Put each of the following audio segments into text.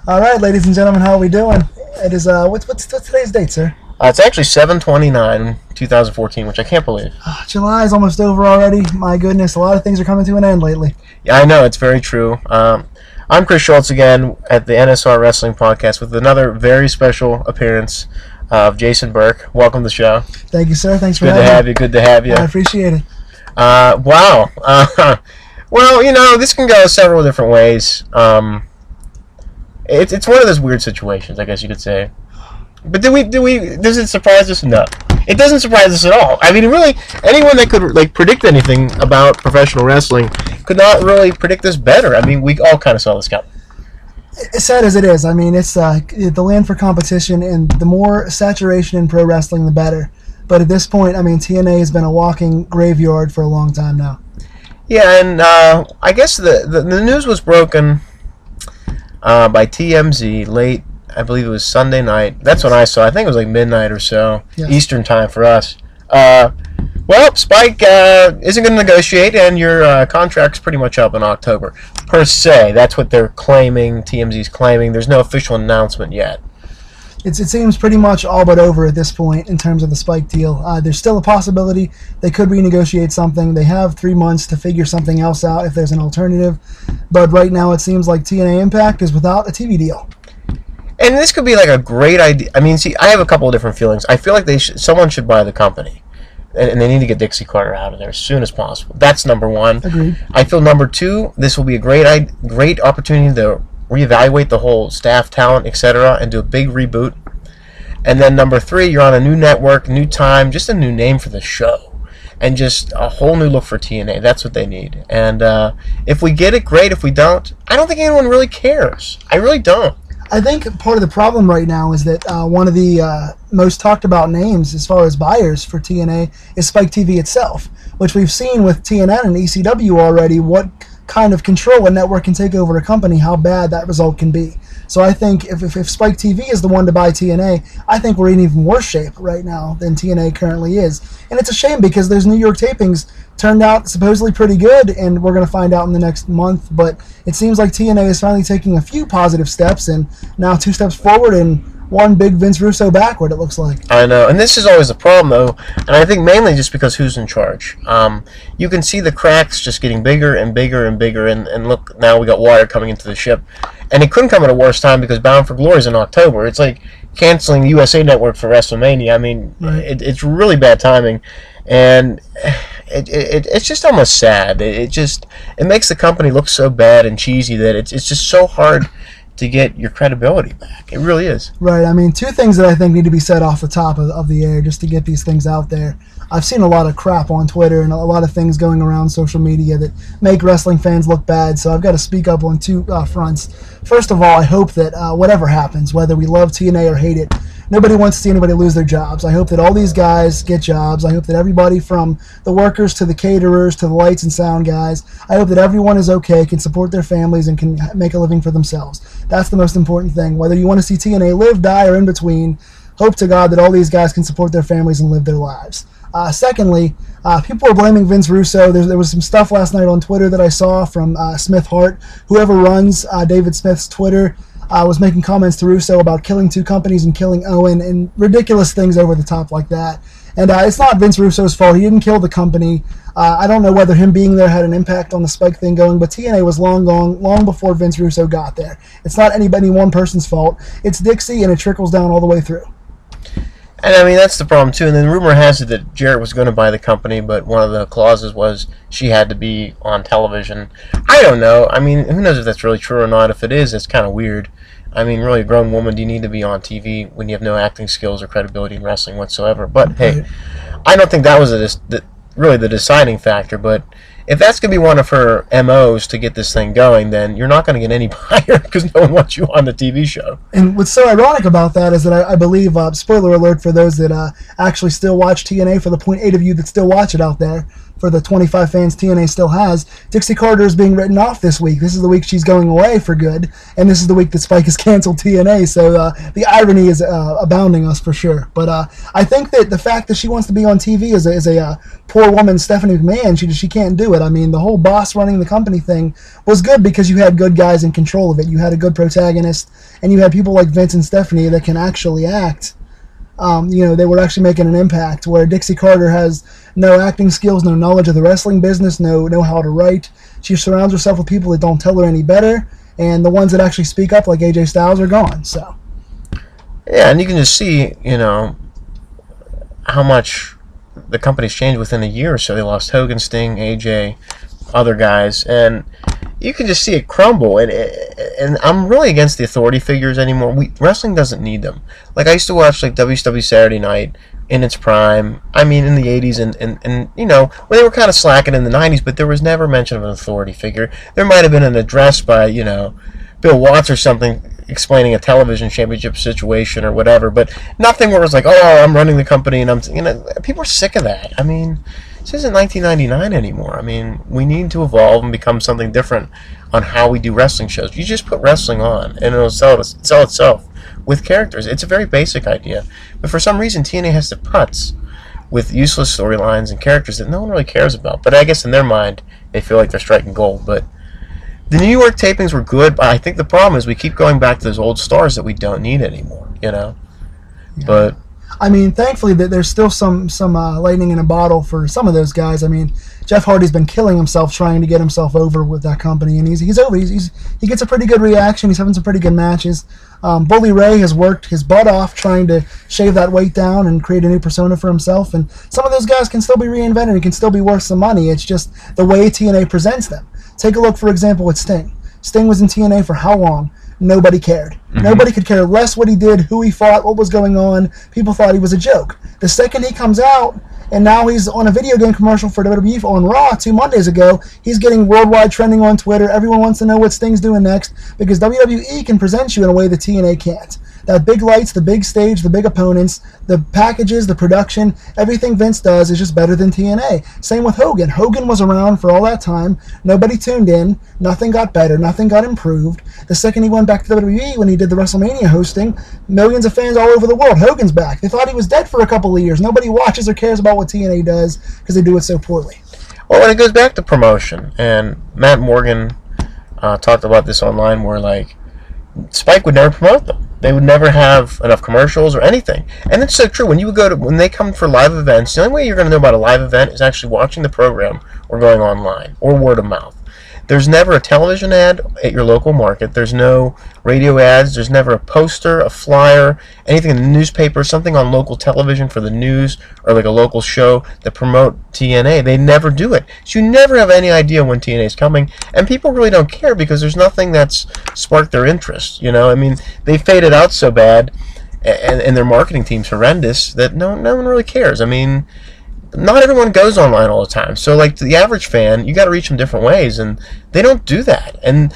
All right, ladies and gentlemen, how are we doing? It is what's today's date, sir? It's actually 7/29/2014, which I can't believe. July is almost over already. My goodness, a lot of things are coming to an end lately. Yeah, I know, it's very true. I'm Chris Schultz again at the NSR Wrestling Podcast with another very special appearance of Jason Burke. Welcome to the show. Thank you, sir. Thanks for having me. Good to have you. I appreciate it. Wow. Well, this can go several different ways. It's one of those weird situations, I guess you could say. But does it surprise us? No. It doesn't surprise us at all. I mean, really, anyone that could predict anything about professional wrestling could not really predict this better. I mean, we all kind of saw this coming. As sad as it is, I mean, it's the land for competition, and the more saturation in pro wrestling, the better. But at this point, I mean, TNA has been a walking graveyard for a long time now. Yeah, and I guess the news was broken by TMZ late, I believe it was Sunday night. That's when I saw it. I think it was like midnight or so, yes. Eastern time for us. Well, Spike isn't going to negotiate, and your contract's pretty much up in October, per se. That's what they're claiming, TMZ's claiming. There's no official announcement yet. It seems pretty much all but over at this point in terms of the Spike deal. There's still a possibility they could renegotiate something. They have 3 months to figure something else out if there's an alternative. But right now it seems like TNA Impact is without a TV deal. And this could be like a great idea. I mean, see, I have a couple of different feelings. I feel like someone should buy the company. And they need to get Dixie Carter out of there as soon as possible. That's number one. Agreed. I feel number two, this will be a great opportunity to reevaluate the whole staff, talent, etc., and do a big reboot. And then number three, you're on a new network, new time, just a new name for the show, and just a whole new look for TNA. That's what they need. And if we get it, great. If we don't, I don't think anyone really cares. I really don't. I think part of the problem right now is that one of the most talked about names as far as buyers for TNA is Spike TV itself, which we've seen with TNN and ECW already, what kind of control a network can take over a company, how bad that result can be. So I think if Spike TV is the one to buy TNA, I think we're in even worse shape right now than TNA currently is. And it's a shame because those New York tapings turned out supposedly pretty good, and we're going to find out in the next month. But it seems like TNA is finally taking a few positive steps, and now 2 steps forward and one big Vince Russo backward, it looks like. I know, and this is always the problem, though, and I think mainly just because who's in charge. You can see the cracks just getting bigger and bigger and bigger, and look, now we got water coming into the ship. And it couldn't come at a worse time because Bound for Glory is in October. It's like canceling USA Network for WrestleMania. I mean, right. It's really bad timing, and it's just almost sad. It makes the company look so bad and cheesy that it's just so hard to get your credibility back. It really is. Right. I mean, 2 things that I think need to be said off the top of the air just to get these things out there. I've seen a lot of crap on Twitter and a lot of things going around social media that make wrestling fans look bad, so I've got to speak up on 2 fronts. First of all, I hope that whatever happens, whether we love TNA or hate it, nobody wants to see anybody lose their jobs. I hope that all these guys get jobs. I hope that everybody from the workers to the caterers to the lights and sound guys, I hope that everyone is okay, can support their families, and can make a living for themselves. That's the most important thing. Whether you want to see TNA live, die, or in between, hope to God that all these guys can support their families and live their lives. Secondly, people are blaming Vince Russo. There was some stuff last night on Twitter that I saw from Smith Hart. Whoever runs David Smith's Twitter was making comments to Russo about killing 2 companies and killing Owen and ridiculous things over the top like that. And it's not Vince Russo's fault. He didn't kill the company. I don't know whether him being there had an impact on the Spike thing going, but TNA was long gone, long before Vince Russo got there. It's not any one person's fault. It's Dixie, and it trickles down all the way through. And I mean, that's the problem too. And then rumor has it that Jarrett was going to buy the company, but one of the clauses was she had to be on television. I don't know. I mean, who knows if that's really true or not. If it is, it's kind of weird. I mean, really, a grown woman, do you need to be on TV when you have no acting skills or credibility in wrestling whatsoever? But hey, I don't think that was really the deciding factor. But if that's going to be one of her MOs to get this thing going, then you're not going to get any buyer because no one wants you on the TV show. And what's so ironic about that is that I believe, spoiler alert for those that actually still watch TNA, for the 0.8 of you that still watch it out there, for the 25 fans TNA still has, Dixie Carter is being written off this week. This is the week she's going away for good, and this is the week that Spike has canceled TNA, so the irony is abounding us for sure. But I think that the fact that she wants to be on TV is a poor woman, Stephanie McMahon. She can't do it. I mean, the whole boss running the company thing was good because you had good guys in control of it. You had a good protagonist, and you had people like Vince and Stephanie that can actually act. They were actually making an impact, where Dixie Carter has no acting skills, no knowledge of the wrestling business, no how to write. She surrounds herself with people that don't tell her any better, and the ones that actually speak up, like AJ Styles, are gone. So yeah, and you can just see, how much the company's changed within a year or so. They lost Hogan, Sting, AJ, other guys, and you can just see it crumble. And I'm really against the authority figures anymore. Wrestling doesn't need them. Like, I used to watch like WCW Saturday Night in its prime. I mean, in the 80s and when they were kind of slacking in the 90s, but there was never mention of an authority figure. There might have been an address by Bill Watts or something explaining a television championship situation or whatever, but nothing where it was like, oh, I'm running the company and people are sick of that. I mean, this isn't 1999 anymore. I mean, we need to evolve and become something different on how we do wrestling shows. You just put wrestling on and it'll sell itself with characters. It's a very basic idea, but for some reason TNA has to putz with useless storylines and characters that no one really cares about. But I guess in their mind they feel like they're striking gold. But the New York tapings were good, but I think the problem is we keep going back to those old stars that we don't need anymore, Yeah. But I mean, thankfully that there's still some lightning in a bottle for some of those guys. I mean, Jeff Hardy's been killing himself trying to get himself over with that company, and he's over. He gets a pretty good reaction. He's having some pretty good matches. Bully Ray has worked his butt off trying to shave that weight down and create a new persona for himself. And some of those guys can still be reinvented and can still be worth some money. It's just the way TNA presents them. Take a look, for example, at Sting. Sting was in TNA for how long? Nobody cared. Mm-hmm. Nobody could care less what he did, who he fought, what was going on. People thought he was a joke. The second he comes out, and now he's on a video game commercial for WWE on Raw 2 Mondays ago, he's getting worldwide trending on Twitter. Everyone wants to know what Sting's doing next because WWE can present you in a way that TNA can't. That big lights, the big stage, the big opponents, the packages, the production, everything Vince does is just better than TNA. Same with Hogan. Hogan was around for all that time. Nobody tuned in. Nothing got better. Nothing got improved. The second he went back to WWE when he did the WrestleMania hosting, millions of fans all over the world, Hogan's back. They thought he was dead for a couple of years. Nobody watches or cares about what TNA does because they do it so poorly. Well, when it goes back to promotion, and Matt Morgan talked about this online, where like Spike would never promote them. They would never have enough commercials or anything. And it's so true. When they come for live events, the only way you're going to know about a live event is actually watching the program or going online or word of mouth. There's never a television ad at your local market. There's no radio ads. There's never a poster, a flyer, anything in the newspaper, something on local television for the news or like a local show that promote TNA. They never do it. So you never have any idea when TNA is coming. And people really don't care because there's nothing that's sparked their interest. I mean, they faded out so bad and their marketing team's horrendous that no one really cares. I mean, not everyone goes online all the time. So, like, the average fan, you got to reach them different ways, and they don't do that. And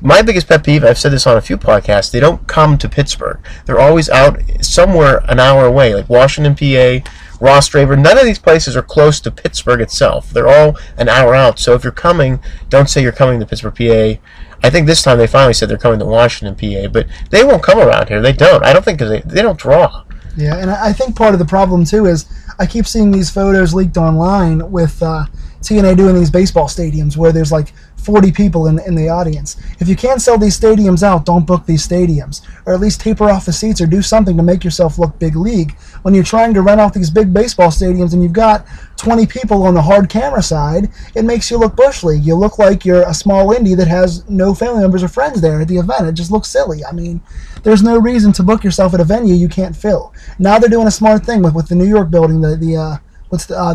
my biggest pet peeve, I've said this on a few podcasts, they don't come to Pittsburgh. They're always out somewhere an hour away, like Washington, PA, Ross Draver. None of these places are close to Pittsburgh itself. They're all an hour out. So if you're coming, don't say you're coming to Pittsburgh, PA. I think this time they finally said they're coming to Washington, PA, but they won't come around here. They don't. I don't think because they don't draw. Yeah, and I think part of the problem, too, is I keep seeing these photos leaked online with TNA doing these baseball stadiums where there's like 40 people in the audience. If you can't sell these stadiums out, don't book these stadiums. Or at least taper off the seats or do something to make yourself look big league. When you're trying to rent out these big baseball stadiums and you've got 20 people on the hard camera side, it makes you look bush league. You look like you're a small indie that has no family members or friends there at the event. It just looks silly. I mean, there's no reason to book yourself at a venue you can't fill. Now they're doing a smart thing with the New York building, the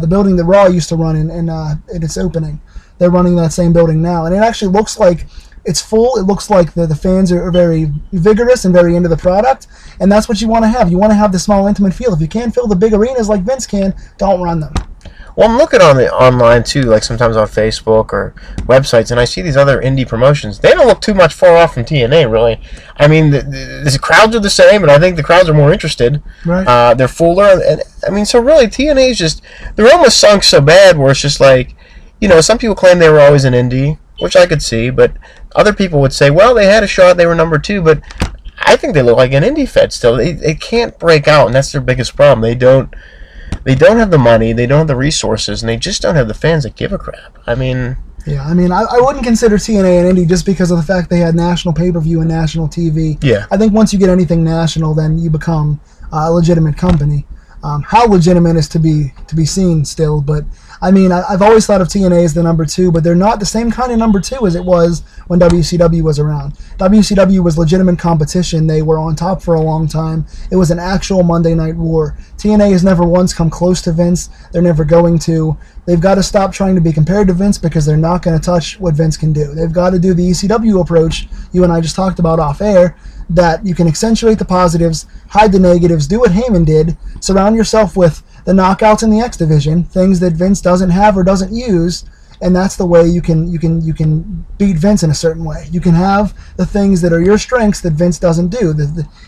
building that Raw used to run in its opening. They're running that same building now, and it actually looks like it's full. It looks like the fans are very vigorous and very into the product, and that's what you want to have. You want to have the small, intimate feel. If you can't fill the big arenas like Vince can, don't run them. Well, I'm looking on the online too, like sometimes on Facebook or websites, and I see these other indie promotions. They don't look too much far off from TNA, really. I mean, the crowds are the same, and I think the crowds are more interested. Right. They're fuller, and I mean, so really, TNA is just, they're almost sunk so bad where it's just like, you know, some people claim they were always an indie, which I could see, but other people would say, well, they had a shot, they were number 2, but I think they look like an indie fed still. They can't break out, and that's their biggest problem. They don't have the money, they don't have the resources, and they just don't have the fans that give a crap. I mean... Yeah, I mean, I wouldn't consider TNA an indie just because of the fact they had national pay-per-view and national TV. Yeah. I think once you get anything national, then you become a legitimate company. How legitimate is to be seen still, but I mean, I've always thought of TNA as the number 2, but they're not the same kind of number 2 as it was when WCW was around. WCW was legitimate competition. They were on top for a long time. It was an actual Monday Night War. TNA has never once come close to Vince. They're never going to. They've got to stop trying to be compared to Vince because they're not going to touch what Vince can do. They've got to do the ECW approach you and I just talked about off air, that you can accentuate the positives, hide the negatives, do what Heyman did, surround yourself with the knockouts in the X division, things that Vince doesn't have or doesn't use, and that's the way you can beat Vince in a certain way. You can have the things that are your strengths that Vince doesn't do.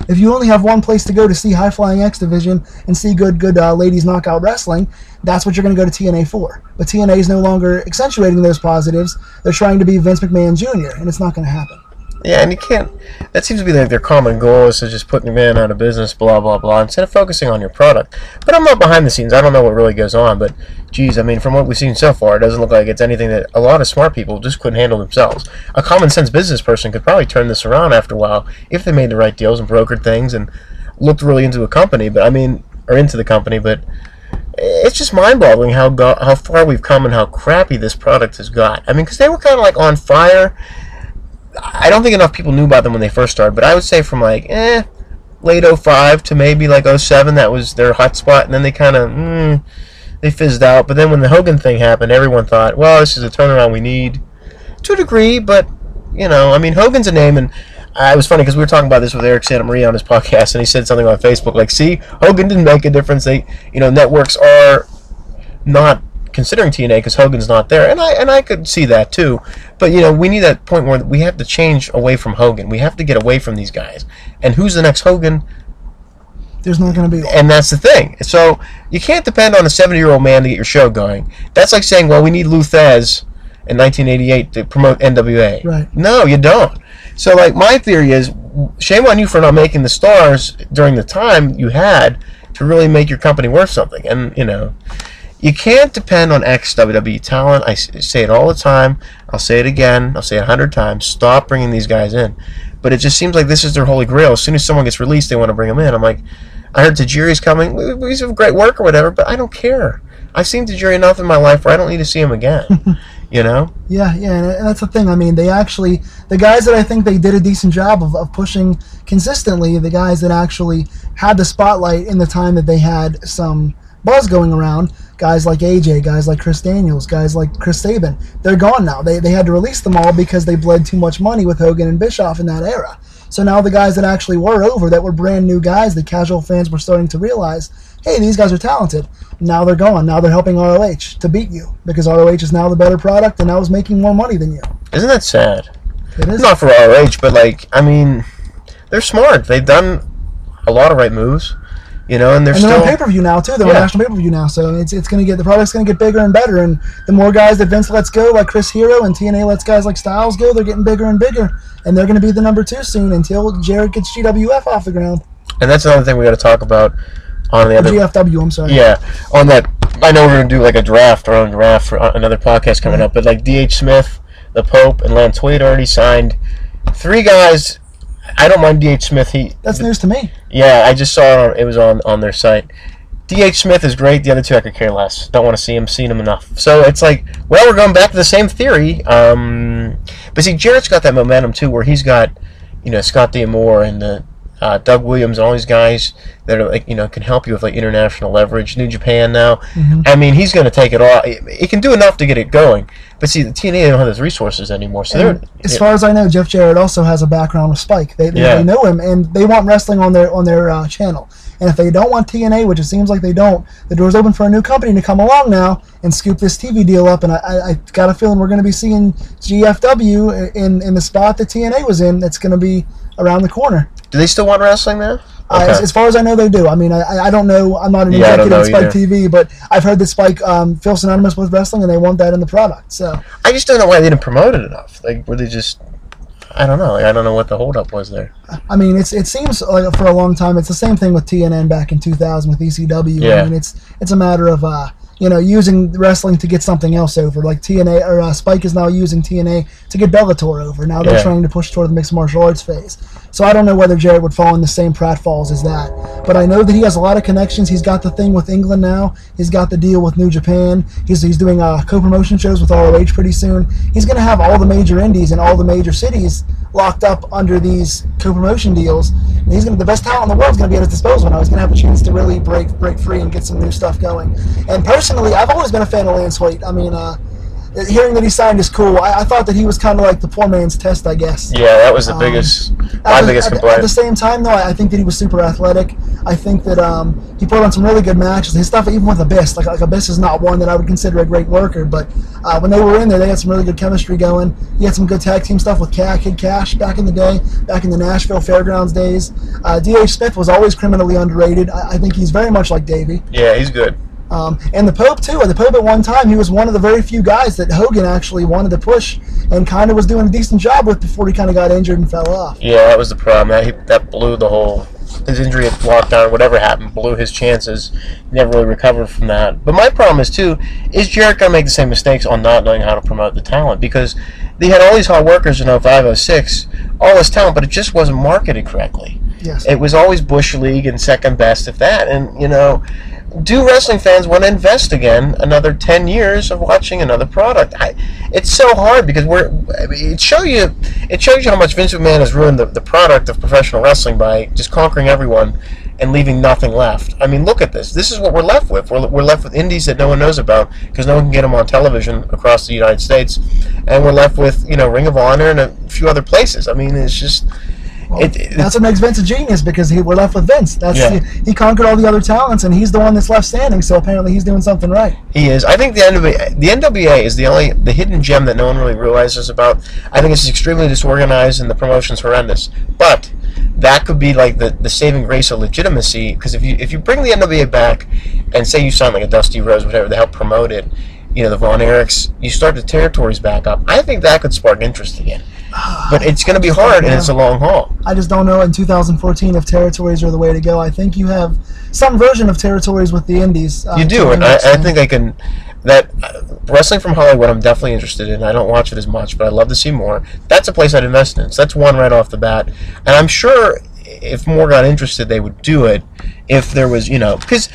If you only have one place to go to see high-flying X division and see good ladies knockout wrestling, that's what you're going to go to TNA for. But TNA is no longer accentuating those positives. They're trying to be Vince McMahon Jr., and it's not going to happen. Yeah, and you can't... That seems to be like their common goal, is to just put your man out of business, blah, blah, blah, instead of focusing on your product. But I'm not behind the scenes. I don't know what really goes on, but, geez, I mean, from what we've seen so far, it doesn't look like it's anything that a lot of smart people just couldn't handle themselves. A common-sense business person could probably turn this around after a while if they made the right deals and brokered things and looked really into a company, but, I mean, or into the company, but... It's just mind-boggling how far we've come and how crappy this product has got. I mean, because they were kind of like on fire. I don't think enough people knew about them when they first started, but I would say from like late 05 to maybe like 07, that was their hot spot, and then they kind of they fizzed out. But then when the Hogan thing happened, everyone thought, well, this is a turnaround we need to a degree, but you know, I mean, Hogan's a name, and it was funny because we were talking about this with Eric Santa Maria on his podcast, and he said something on Facebook like, see, Hogan didn't make a difference. They, you know, networks are not considering TNA because Hogan's not there, and I could see that too. But you know, we need that point where we have to change away from Hogan. We have to get away from these guys. And who's the next Hogan? There's not going to be one. And that's the thing. So you can't depend on a 70-year-old man to get your show going. That's like saying, well, we need Lou Thesz in 1988 to promote NWA. Right. No, you don't. So, like, my theory is, shame on you for not making the stars during the time you had to really make your company worth something. And, you know, you can't depend on ex-WWE talent. I say it all the time. I'll say it again. I'll say it 100 times. Stop bringing these guys in. But it just seems like this is their holy grail. As soon as someone gets released, they want to bring them in. I'm like, I heard Tajiri's coming. He's a great work or whatever, but I don't care. I've seen Tajiri enough in my life where I don't need to see him again. You know? Yeah, and that's the thing. I mean, they actually, the guys that I think they did a decent job of pushing consistently, the guys that actually had the spotlight in the time that they had some buzz going around, guys like AJ, guys like Chris Daniels, guys like Chris Sabin, they're gone now. They had to release them all because they bled too much money with Hogan and Bischoff in that era. So now the guys that actually were over, that were brand new guys, the casual fans were starting to realize, hey, these guys are talented. Now they're gone. Now they're helping ROH to beat you because ROH is now the better product and now is making more money than you. Isn't that sad? It is. Not for ROH, but, like, I mean, they're smart. They've done a lot of right moves, you know, and they're still on pay-per-view now, too. They're on national pay-per-view now, so it's going to get, the product's going to get bigger and better, and the more guys that Vince lets go, like Chris Hero, and TNA lets guys like Styles go, they're getting bigger and bigger, and they're going to be the number 2 soon until Jarrett gets GWF off the ground. And that's another thing we got to talk about on the other... GFW, I'm sorry. Yeah, on that... I know we're going to do like a draft, our own draft for another podcast coming up, but like D.H. Smith, the Pope, and Lance Wade already signed 3 guys. I don't mind D.H. Smith. That's news to me. Yeah, I just saw it was on their site. D.H. Smith is great. The other 2 I could care less. Don't want to see him. Seen him enough. So it's like, well, we're going back to the same theory. But see, Jarrett's got that momentum too, where he's got, you know, Scott D'Amore and the Doug Williams and all these guys that are, like, you know, can help you with like international leverage. New Japan now. Mm-hmm. I mean, he's going to take it all. He can do enough to get it going. But see, the TNA, they don't have those resources anymore. So as far as I know, Jeff Jarrett also has a background with Spike. They know him, and they want wrestling on their channel. And if they don't want TNA, which it seems like they don't, the door's open for a new company to come along now and scoop this TV deal up. And I got a feeling we're going to be seeing GFW in the spot that TNA was in. That's going to be around the corner. Do they still want wrestling now? Okay. As far as I know, they do. I mean, I don't know. I'm not an executive at Spike TV, but I've heard that Spike feels synonymous with wrestling, and they want that in the product. So I just don't know why they didn't promote it enough. Like, were they just? I don't know. I don't know what the holdup was there. I mean, it seems like for a long time it's the same thing with TNN back in 2000 with ECW. Yeah. I mean, it's a matter of using wrestling to get something else over. Like TNA or Spike is now using TNA to get Bellator over. Now they're trying to push toward the mixed martial arts phase. So I don't know whether Jarrett would fall in the same pratfalls as that. But I know that he has a lot of connections. He's got the thing with England now. He's got the deal with New Japan. He's doing co-promotion shows with ROH pretty soon. He's going to have all the major indies and all the major cities locked up under these co-promotion deals. And he's the best talent in the world is going to be at his disposal now. He's going to have a chance to really break free and get some new stuff going. And personally, I've always been a fan of Lance Hoyt. I mean, hearing that he signed is cool. I thought that he was kind of like the poor man's Test, I guess. Yeah, that was the biggest complaint. At the same time, though, I think that he was super athletic. I think that he put on some really good matches. His stuff, even with Abyss, like Abyss is not one that I would consider a great worker, but when they were in there, they had some really good chemistry going. He had some good tag team stuff with Kid Cash back in the day, back in the Nashville Fairgrounds days. D.H. Smith was always criminally underrated. I think he's very much like Davey. Yeah, he's good. And the Pope, too. The Pope, at one time, he was one of the very few guys that Hogan actually wanted to push and kind of was doing a decent job with before he kind of got injured and fell off. Yeah, that was the problem. That blew the whole... His injury at lockdown, whatever happened, blew his chances. He never really recovered from that. But my problem is, too, is Jarrett going to make the same mistakes on not knowing how to promote the talent? Because they had all these hard workers in 05, 06, all this talent, but it just wasn't marketed correctly. Yes. It was always Bush League and second best, if that. And, do wrestling fans want to invest again another 10 years of watching another product? It's so hard because it shows you how much Vince McMahon has ruined the product of professional wrestling by just conquering everyone and leaving nothing left. I mean, look at this. This is what we're left with. We're left with indies that no one knows about because no one can get them on television across the United States, and we're left with Ring of Honor and a few other places. I mean, it's just. Well, that's what makes Vince a genius because we're left with Vince. He conquered all the other talents, and he's the one that's left standing. So apparently, he's doing something right. He is. I think the NWA is the hidden gem that no one really realizes about. I think it's extremely disorganized, and the promotion's horrendous. But that could be like the saving grace of legitimacy. Because if you bring the NWA back, and say you sign like a Dusty Rhodes, whatever, to help promote it, the Von Erichs, you start the territories back up. I think that could spark interest again. But it's going to be hard, and it's a long haul. I just don't know in 2014 if territories are the way to go. I think you have some version of territories with the indies. You do, and I think I can... Wrestling from Hollywood, I'm definitely interested in. I don't watch it as much, but I'd love to see more. That's a place I'd invest in. So that's one right off the bat. And I'm sure if more got interested, they would do it if there was, because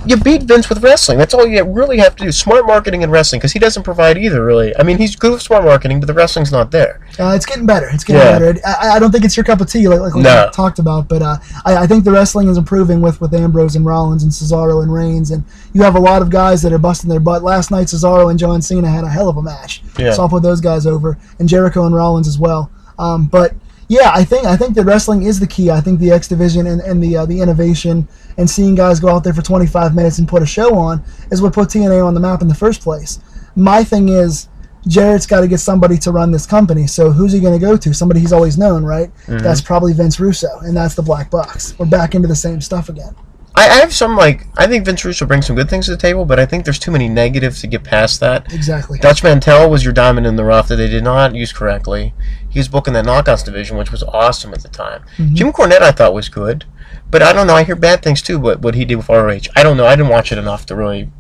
you beat Vince with wrestling. That's all you really have to do. Smart marketing in wrestling, because he doesn't provide either, really. I mean, he's good with smart marketing, but the wrestling's not there. It's getting better. It's getting better. I don't think it's your cup of tea, like we talked about, but I think the wrestling is improving with Ambrose and Rollins and Cesaro and Reigns, and you have a lot of guys that are busting their butt. Last night, Cesaro and John Cena had a hell of a match. Yeah. So I'll put those guys over, and Jericho and Rollins as well. But yeah, I think that wrestling is the key. I think the X Division and the innovation and seeing guys go out there for 25 minutes and put a show on is what put TNA on the map in the first place. My thing is, Jarrett's got to get somebody to run this company. So who's he going to go to? Somebody he's always known, right? Mm-hmm. That's probably Vince Russo, and that's the Black Box. We're back into the same stuff again. I have some, I think Vince Russo brings some good things to the table, but I think there's too many negatives to get past that. Exactly. Dutch Mantell was your diamond in the rough that they did not use correctly. He was booking that Knockouts division, which was awesome at the time. Mm-hmm. Jim Cornette I thought was good, but I don't know. I hear bad things, too, what he did with ROH. I don't know. I didn't watch it enough to really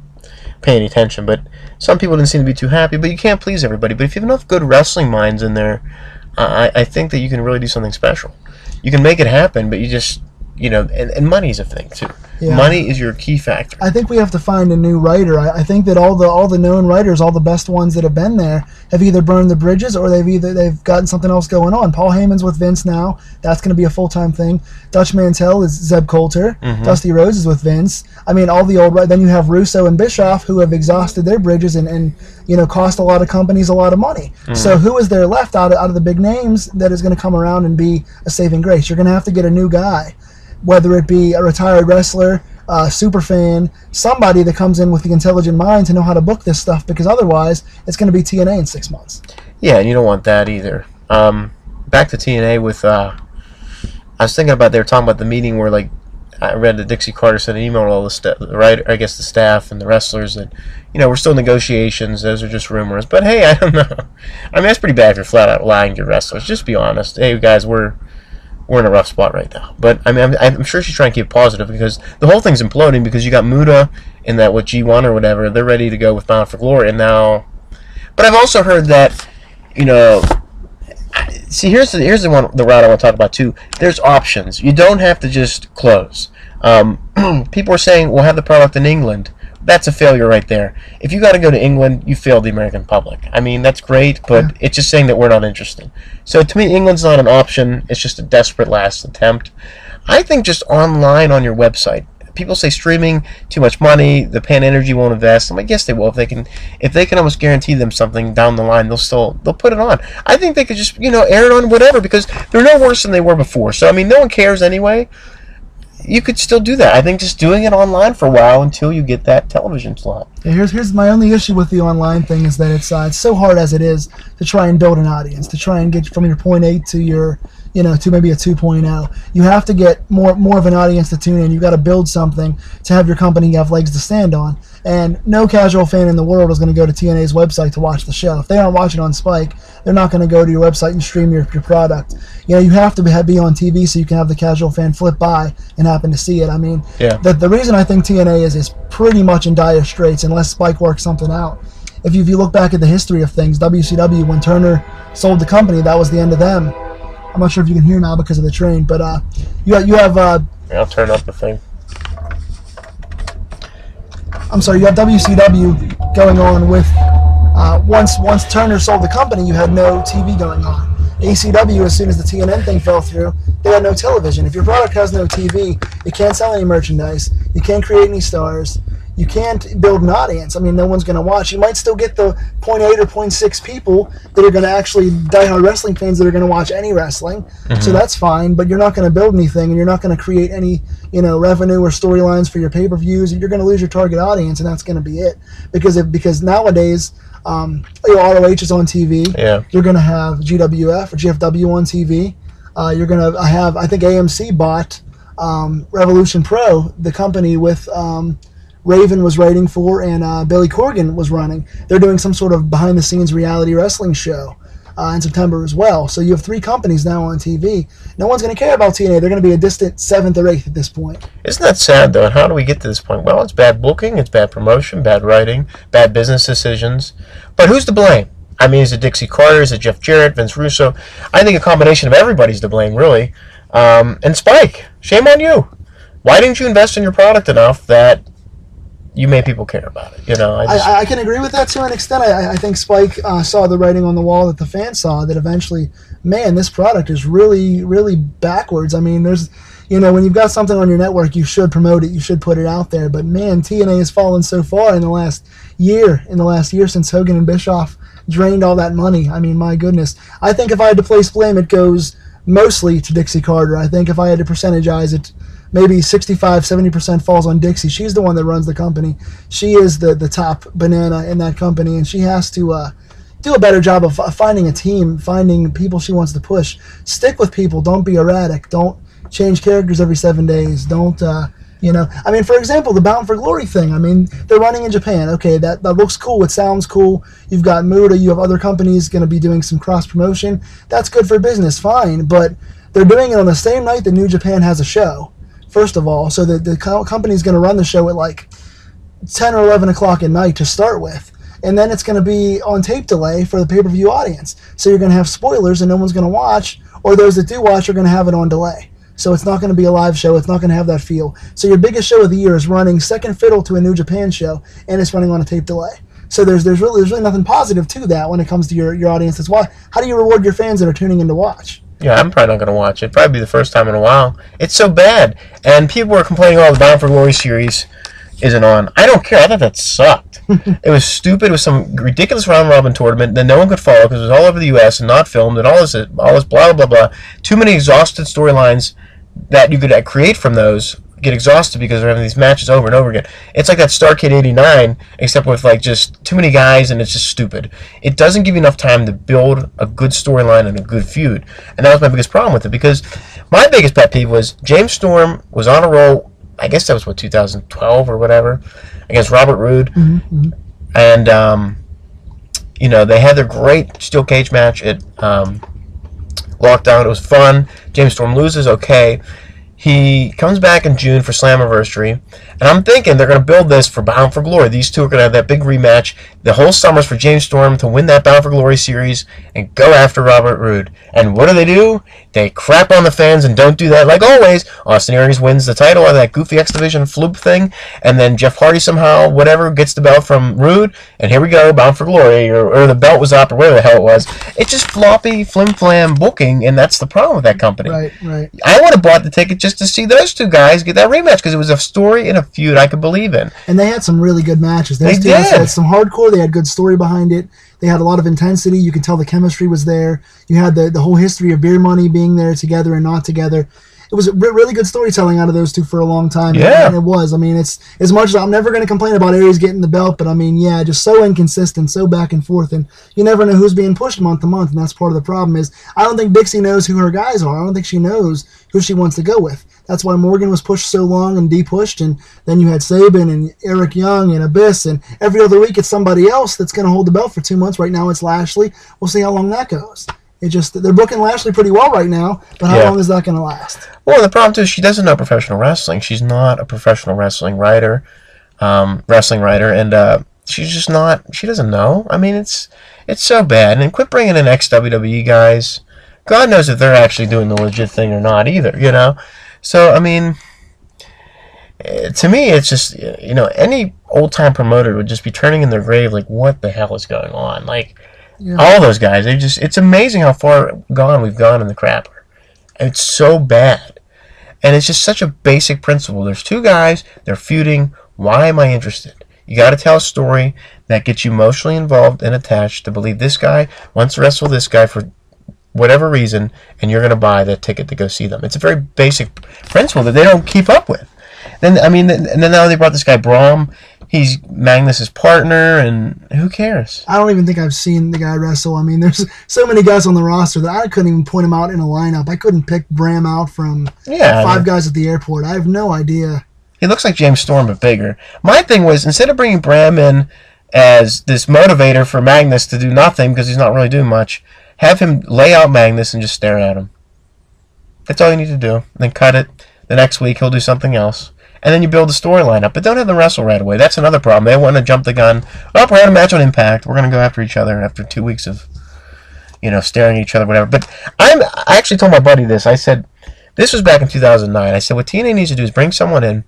pay any attention, but some people didn't seem to be too happy, but you can't please everybody. But if you have enough good wrestling minds in there, I think that you can really do something special. You can make it happen, but you just... and money's a thing too. Yeah. Money is your key factor. I think we have to find a new writer. I think that all the known writers, all the best ones that have been there, have either burned the bridges or they've gotten something else going on. Paul Heyman's with Vince now. That's going to be a full-time thing. Dutch Mantell is Zeb Coulter. Mm-hmm. Dusty Rhodes is with Vince. I mean, all the old. Then you have Russo and Bischoff who have exhausted their bridges and cost a lot of companies a lot of money. Mm-hmm. So who is there left out of the big names that is going to come around and be a saving grace? You're going to have to get a new guy. whether it be a retired wrestler, super fan, somebody that comes in with the intelligent mind to know how to book this stuff, because otherwise it's going to be TNA in 6 months. Yeah, and you don't want that either. Back to TNA with, I was thinking about, they were talking about the meeting where, like, I read that Dixie Carter sent an email to all the staff and the wrestlers that, we're still in negotiations, those are just rumors. But hey, I don't know. I mean, that's pretty bad if you're flat out lying to your wrestlers. Just be honest. Hey, guys, we're in a rough spot right now. But I mean, I'm sure she's trying to keep positive, because the whole thing's imploding, because you got Muda in that G1 or whatever. They're ready to go with Bound for Glory, and now. But I've also heard that, see, here's the route I want to talk about too. There's options. You don't have to just close. People are saying we'll have the product in England. That's a failure right there. If you got to go to England, you failed the American public. I mean, that's great, but it's just saying that we're not interested. So to me, England's not an option. It's just a desperate last attempt. I think just online on your website. People say streaming, too much money, the Pan Energy won't invest. I'm like, yes, they will. If they can almost guarantee them something down the line, they'll put it on. I think they could just, air it on whatever, because they're no worse than they were before. So, I mean, no one cares anyway. You could still do that. I think just doing it online for a while until you get that television slot. Yeah, here's my only issue with the online thing, is that it's so hard as it is to try and build an audience, to try and get from your point 8 to your to maybe a 2.0. You have to get more of an audience to tune in. You've got to build something to have your company have legs to stand on. And no casual fan in the world is going to go to TNA's website to watch the show. If they aren't watching on Spike, they're not going to go to your website and stream your product. You have to be on TV so you can have the casual fan flip by and happen to see it. I mean, the reason I think TNA is pretty much in dire straits unless Spike works something out. If you look back at the history of things, WCW, when Turner sold the company, that was the end of them. I'm not sure if you can hear now because of the train, but you have. I'll turn up the thing. I'm sorry, you have WCW going on with. Once Turner sold the company, you had no TV going on. ACW, as soon as the TNN thing fell through, they had no television. If your product has no TV, you can't sell any merchandise, you can't create any stars, you can't build an audience. I mean, no one's going to watch. You might still get the 0.8 or 0.6 people that are going to actually diehard wrestling fans that are going to watch any wrestling. So that's fine, but you're not going to build anything, and you're not going to create any revenue or storylines for your pay-per-views. You're going to lose your target audience, and that's going to be it. Because nowadays, ROH is on TV. Yeah. You're going to have GWF or GFW on TV. You're going to have, I think AMC bought Revolution Pro, the company with Raven was writing for and Billy Corgan was running. They're doing some sort of behind-the-scenes reality wrestling show in September as well. So you have 3 companies now on TV. No one's going to care about TNA. They're going to be a distant 7th or 8th at this point. Isn't that sad, though? And how do we get to this point? Well, it's bad booking, it's bad promotion, bad writing, bad business decisions. But who's to blame? I mean, is it Dixie Carter? Is it Jeff Jarrett, Vince Russo? I think a combination of everybody's to blame, really. And Spike, shame on you. Why didn't you invest in your product enough that you made people care about it? I can agree with that to an extent. I think Spike saw the writing on the wall that the fans saw, that eventually, man, this product is really, really backwards. I mean, there's, when you've got something on your network, you should promote it, you should put it out there. But man, TNA has fallen so far in the last year since Hogan and Bischoff drained all that money. I mean, my goodness. I think if I had to place blame, it goes mostly to Dixie Carter. I think if I had to percentagize it, maybe 65-70% falls on Dixie. She's the one that runs the company. She is the top banana in that company, and she has to do a better job of finding a team, finding people she wants to push. Stick with people. Don't be erratic. Don't change characters every 7 days. Don't, I mean, for example, the Bound for Glory thing. I mean, they're running in Japan. Okay, that looks cool. It sounds cool. You've got Muda. You have other companies going to be doing some cross-promotion. That's good for business, fine. But they're doing it on the same night that New Japan has a show. First of all, so the company's going to run the show at like 10 or 11 o'clock at night to start with. And then it's going to be on tape delay for the pay-per-view audience. So you're going to have spoilers and no one's going to watch, or those that do watch are going to have it on delay. So it's not going to be a live show. It's not going to have that feel. So your biggest show of the year is running second fiddle to a New Japan show, and it's running on a tape delay. So there's really nothing positive to that when it comes to your audience. That's why. How do you reward your fans that are tuning in to watch? Yeah, I'm probably not going to watch it. Probably be the first time in a while. It's so bad. And people were complaining, the Bound for Glory series isn't on. I don't care. I thought that sucked. It was stupid. It was some ridiculous round-robin tournament that no one could follow because it was all over the U.S. and not filmed and all this blah, blah, blah, blah. Too many exhausted storylines that you could create from those get exhausted because they're having these matches over and over again. It's like that Starrcade '89, except with like just too many guys, and it's just stupid. It doesn't give you enough time to build a good storyline and a good feud, and that was my biggest problem with it. Because my biggest pet peeve was James Storm was on a roll. I guess that was 2012 or whatever, against Robert Roode, and they had their great steel cage match at Lockdown. It was fun. James Storm loses, okay. He comes back in June for Slammiversary, and I'm thinking they're going to build this for Bound for Glory. These two are going to have that big rematch. The whole summer's for James Storm to win that Bound for Glory series and go after Robert Roode. And what do? They crap on the fans and don't do that. Like always, Austin Aries wins the title of that goofy X Division floop thing, and then Jeff Hardy somehow, whatever, gets the belt from Roode, and here we go, Bound for Glory, or the belt was up, or whatever the hell it was. It's just floppy, flim-flam booking, and that's the problem with that company. Right. I would have bought the ticket just to see those two guys get that rematch, because it was a story and a feud I could believe in. And they had some really good matches. They did. Had some hardcore. They had good story behind it. They had a lot of intensity. You could tell the chemistry was there. You had the whole history of Beer Money being there together and not together. It was really good storytelling out of those two for a long time. Yeah. And it was. I mean, it's as much as I'm never going to complain about Aries getting the belt, but I mean, yeah, just so inconsistent, so back and forth, and you never know who's being pushed month to month, and that's part of the problem. Is I don't think Dixie knows who her guys are. I don't think she knows who she wants to go with. That's why Morgan was pushed so long and de-pushed, and then you had Sabin and Eric Young and Abyss, and every other week it's somebody else that's going to hold the belt for 2 months. Right now it's Lashley. We'll see how long that goes. They're booking Lashley pretty well right now, but how long is that going to last? Well, the problem too is she doesn't know professional wrestling. She's not a professional wrestling writer, and she's just not. She doesn't know. I mean, it's so bad. And quit bringing in ex-WWE guys. God knows if they're actually doing the legit thing or not either. So I mean, to me, it's just any old-time promoter would just be turning in their grave like, what the hell is going on? Like. Yeah. All those guys, it's amazing how far we've gone in the crapper. It's so bad. And it's just such a basic principle. There's two guys, they're feuding. Why am I interested? You got to tell a story that gets you emotionally involved and attached to believe this guy wants to wrestle this guy for whatever reason, and you're going to buy that ticket to go see them. It's a very basic principle that they don't keep up with. And then now they brought this guy Braum. He's Magnus's partner, and who cares? I don't even think I've seen the guy wrestle. I mean, there's so many guys on the roster that I couldn't even point him out in a lineup. I couldn't pick Bram out from five guys at the airport. I have no idea. He looks like James Storm, but bigger. My thing was, instead of bringing Bram in as this motivator for Magnus to do nothing because he's not really doing much, have him lay out Magnus and just stare at him. That's all you need to do. Then cut it. The next week he'll do something else. And then you build the storyline up. But don't have them wrestle right away. That's another problem. They want to jump the gun. Oh, we're having a match on Impact. We're going to go after each other after 2 weeks of, staring at each other, whatever. But I actually told my buddy this. I said, this was back in 2009. I said, what TNA needs to do is bring someone in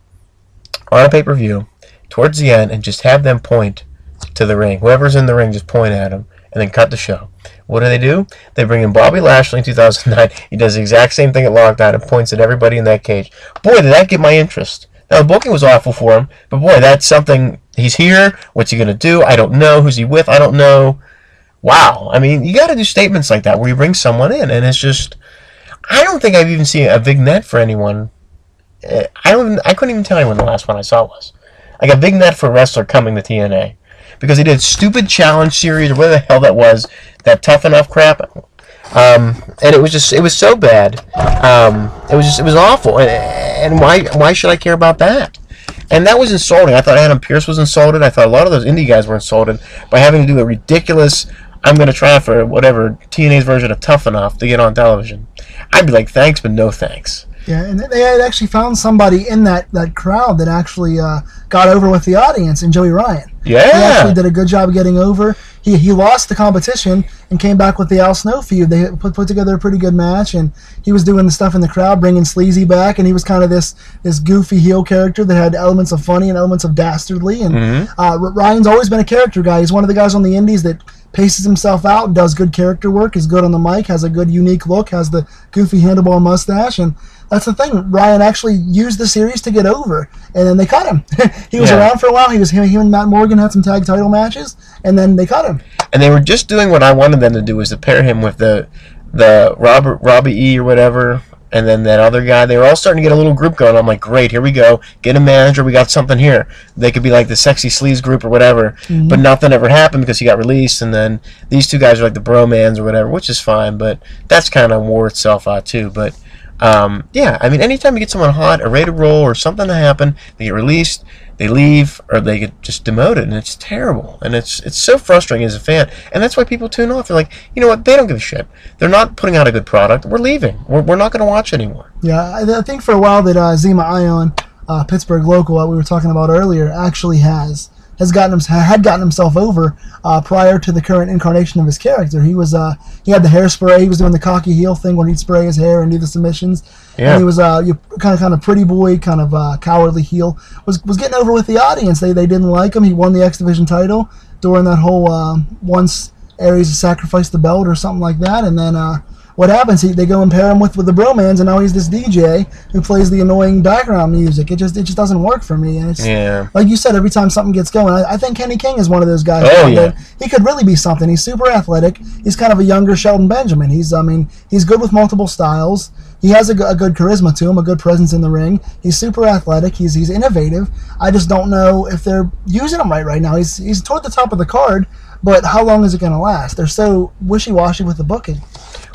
on a pay-per-view towards the end and just have them point to the ring. Whoever's in the ring, just point at them and then cut the show. What do? They bring in Bobby Lashley in 2009. He does the exact same thing at Lockdown and points at everybody in that cage. Boy, did that get my interest. Now, the booking was awful for him, but boy, that's something. He's here. What's he going to do? I don't know. Who's he with? I don't know. Wow. I mean, you got to do statements like that where you bring someone in, and it's just, I don't think I've even seen a vignette for anyone. I couldn't even tell you when the last one I saw was. Like a vignette for a wrestler coming to TNA. Because he did stupid challenge series or whatever the hell that was, that Tough Enough crap. And it was so bad. It was awful. And why should I care about that? And that was insulting. I thought Adam Pearce was insulted. I thought a lot of those indie guys were insulted by having to do a ridiculous, I'm going to try for whatever, TNA's version of Tough Enough to get on television. I'd be like, thanks, but no thanks. Yeah, and they had actually found somebody in that crowd that actually got over with the audience, in Joey Ryan. Yeah. He actually did a good job getting over. He lost the competition and came back with the Al Snow feud. They put together a pretty good match, and he was doing the stuff in the crowd, bringing Sleazy back, and he was kind of this goofy heel character that had elements of funny and elements of dastardly. And Ryan's always been a character guy. He's one of the guys on the indies that paces himself out and does good character work, is good on the mic, has a good unique look, has the goofy handlebar mustache, and that's the thing. Ryan actually used the series to get over, and then they cut him. He was around for a while. He and Matt Morgan had some tag title matches, and then they cut him. And they were just doing what I wanted them to do, was to pair him with the Robbie E or whatever, and then that other guy. They were all starting to get a little group going. I'm like, great, here we go. Get a manager. We got something here. They could be like the Sexy Sleaze group or whatever. But nothing ever happened because he got released. And then these two guys are like the Bromans or whatever, which is fine. But that's kind of wore itself out too. But yeah, I mean, anytime you get someone hot, a ready to roll, or something to happen, they get released, they leave, or they get just demoted, and it's terrible. And it's so frustrating as a fan. And that's why people tune off. They're like, you know what? They don't give a shit. They're not putting out a good product. We're leaving. We're not going to watch anymore. Yeah, I think for a while that Zima Ion, Pittsburgh local that we were talking about earlier, actually had gotten himself over prior to the current incarnation of his character. He had the hairspray. He was doing the cocky heel thing where he'd spray his hair and do the submissions. Yeah. And he was kind of pretty boy, kind of cowardly heel. Was getting over with the audience. They didn't like him. He won the X Division title during that whole once Aries sacrificed the belt or something like that, and then. What happens? They go and pair him with the Bromans, and now he's this DJ who plays the annoying background music. It just doesn't work for me. And it's like you said, every time something gets going, I think Kenny King is one of those guys. Oh yeah, he could really be something. He's super athletic. He's kind of a younger Shelton Benjamin. He's good with multiple styles. He has a good charisma to him, a good presence in the ring. He's super athletic. He's innovative. I just don't know if they're using him right now. He's toward the top of the card, but how long is it going to last? They're so wishy-washy with the booking.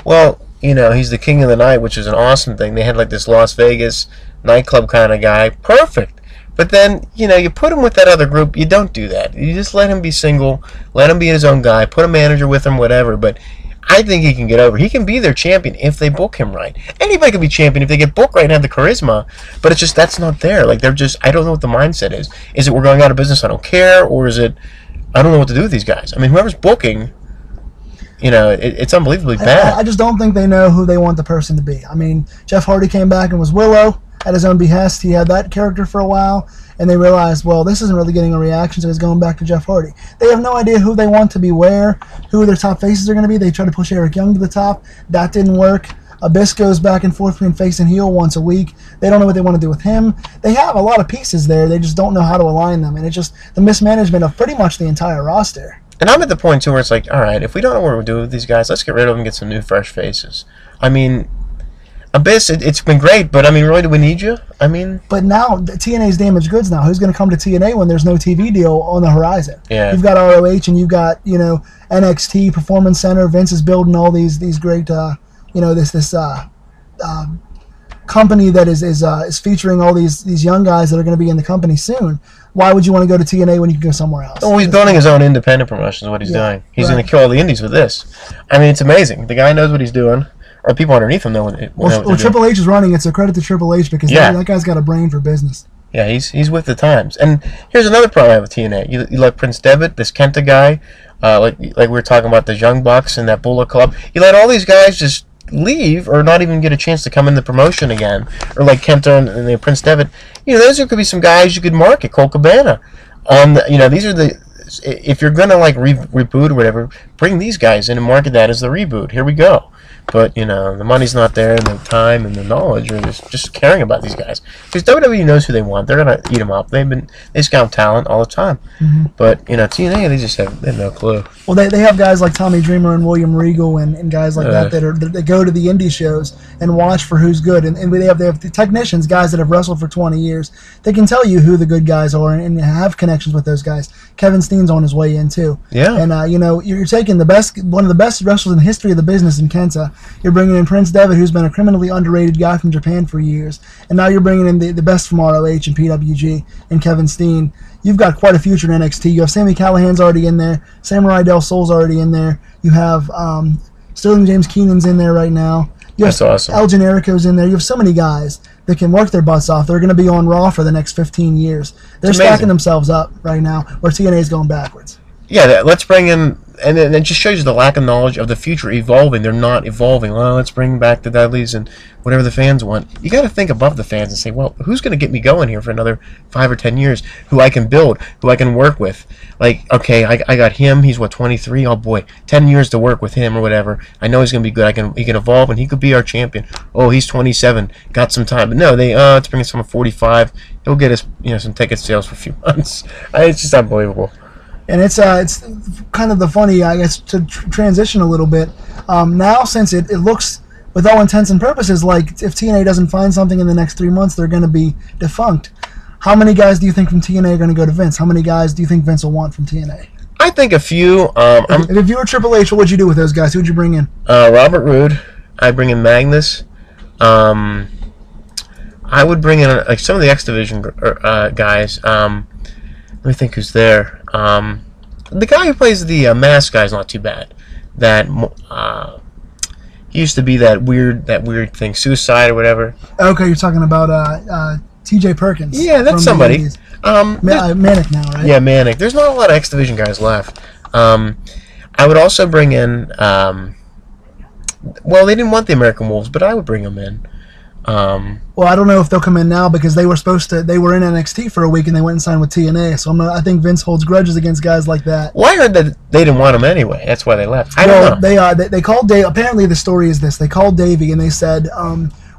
Well, you know, he's the king of the night, which is an awesome thing. They had like this Las Vegas nightclub kind of guy. Perfect. But then, you know, you put him with that other group, you don't do that. You just let him be single, let him be his own guy, put a manager with him, whatever. But I think he can get over. He can be their champion if they book him right. Anybody can be champion if they get booked right and have the charisma. But it's just, that's not there. Like, they're just, I don't know what the mindset is. Is it we're going out of business, I don't care? Or is it, I don't know what to do with these guys? I mean, whoever's booking... You know, it's unbelievably bad. I just don't think they know who they want the person to be. I mean, Jeff Hardy came back and was Willow at his own behest. He had that character for a while, and they realized, well, this isn't really getting a reaction, so he's going back to Jeff Hardy. They have no idea who they want to be where, who their top faces are going to be. They try to push Eric Young to the top. That didn't work. Abyss goes back and forth between face and heel once a week. They don't know what they want to do with him. They have a lot of pieces there. They just don't know how to align them, and it's just the mismanagement of pretty much the entire roster. And I'm at the point, too, where it's like, all right, if we don't know what we're doing with these guys, let's get rid of them and get some new, fresh faces. I mean, Abyss, it's been great, but, I mean, really, do we need you? I mean... But now, TNA's damaged goods now. Who's going to come to TNA when there's no TV deal on the horizon? Yeah. You've got ROH, and you've got, you know, NXT, Performance Center. Vince is building all these great, you know, this company that is featuring all these young guys that are going to be in the company soon. Why would you want to go to TNA when you can go somewhere else? Oh, he's building his own independent promotion is what he's doing. He's going to kill all the indies with this. I mean, it's amazing. The guy knows what he's doing. Or people underneath him know what well, Triple H is running. It's a credit to Triple H because that guy's got a brain for business. Yeah, he's with the times. And here's another problem I have with TNA. You let Prince Devitt, this Kenta guy, like we were talking about the Young Bucks and that Bullet Club. You let all these guys just leave or not even get a chance to come in the promotion again, or like Kenta and Prince Devitt. You know, those could be some guys you could market. Cole Cabana, you know, these are the, if you're gonna like reboot or whatever, bring these guys in and market that as the reboot. Here we go. But, you know, the money's not there, and the time and the knowledge, or just caring about these guys. Because WWE knows who they want. They're going to eat them up. They scout talent all the time. Mm-hmm. But, you know, TNA, they have no clue. Well, they have guys like Tommy Dreamer and William Regal and guys like that go to the indie shows and watch for who's good. And they have the technicians, guys that have wrestled for 20 years. They can tell you who the good guys are and have connections with those guys. Kevin Steen's on his way in, too. Yeah. And, you know, you're taking one of the best wrestlers in the history of the business in Kenta. You're bringing in Prince Devitt, who's been a criminally underrated guy from Japan for years. And now you're bringing in the best from ROH and PWG and Kevin Steen. You've got quite a future in NXT. You have Sami Callihan's already in there. Samurai Del Sol's already in there. You have Sterling James Keenan's in there right now. That's awesome. El Generico's in there. You have so many guys that can work their butts off. They're going to be on Raw for the next 15 years. They're stacking themselves up right now where TNA is going backwards. Yeah, let's bring in, and it just shows you the lack of knowledge of the future evolving. They're not evolving. Well, let's bring back the Dudleys and whatever the fans want. You got to think above the fans and say, well, who's going to get me going here for another 5 or 10 years? Who I can build, who I can work with. Like, okay, I got him. He's what, 23? Oh boy, 10 years to work with him or whatever. I know he's going to be good. He can evolve and he could be our champion. Oh, he's 27. Got some time. But no, let's bring in someone 45. He'll get us, you know, some ticket sales for a few months. It's just unbelievable. And it's kind of the funny, I guess, to transition a little bit. Now, since it looks with all intents and purposes, like if TNA doesn't find something in the next 3 months, they're going to be defunct. How many guys do you think from TNA are going to go to Vince? How many guys do you think Vince will want from TNA? I think a few. If you were Triple H, what would you do with those guys? Who would you bring in? Robert Roode. I'd bring in Magnus. I would bring in like some of the X Division guys. Let me think who's there. The guy who plays the mask guy is not too bad. That he used to be that weird thing, Suicide or whatever. Okay, you're talking about T.J. Perkins. Yeah, that's somebody. Manic now, right? Yeah, Manic. There's not a lot of X Division guys left. I would also bring in. Well, they didn't want the American Wolves, but I would bring them in. Well, I don't know if they'll come in now because they were in NXT for a week and they went and signed with TNA. So I think Vince holds grudges against guys like that. Well, I heard that they didn't want them anyway. That's why they left. I don't know. They called Dave. Apparently, the story is this: they called Davey and they said,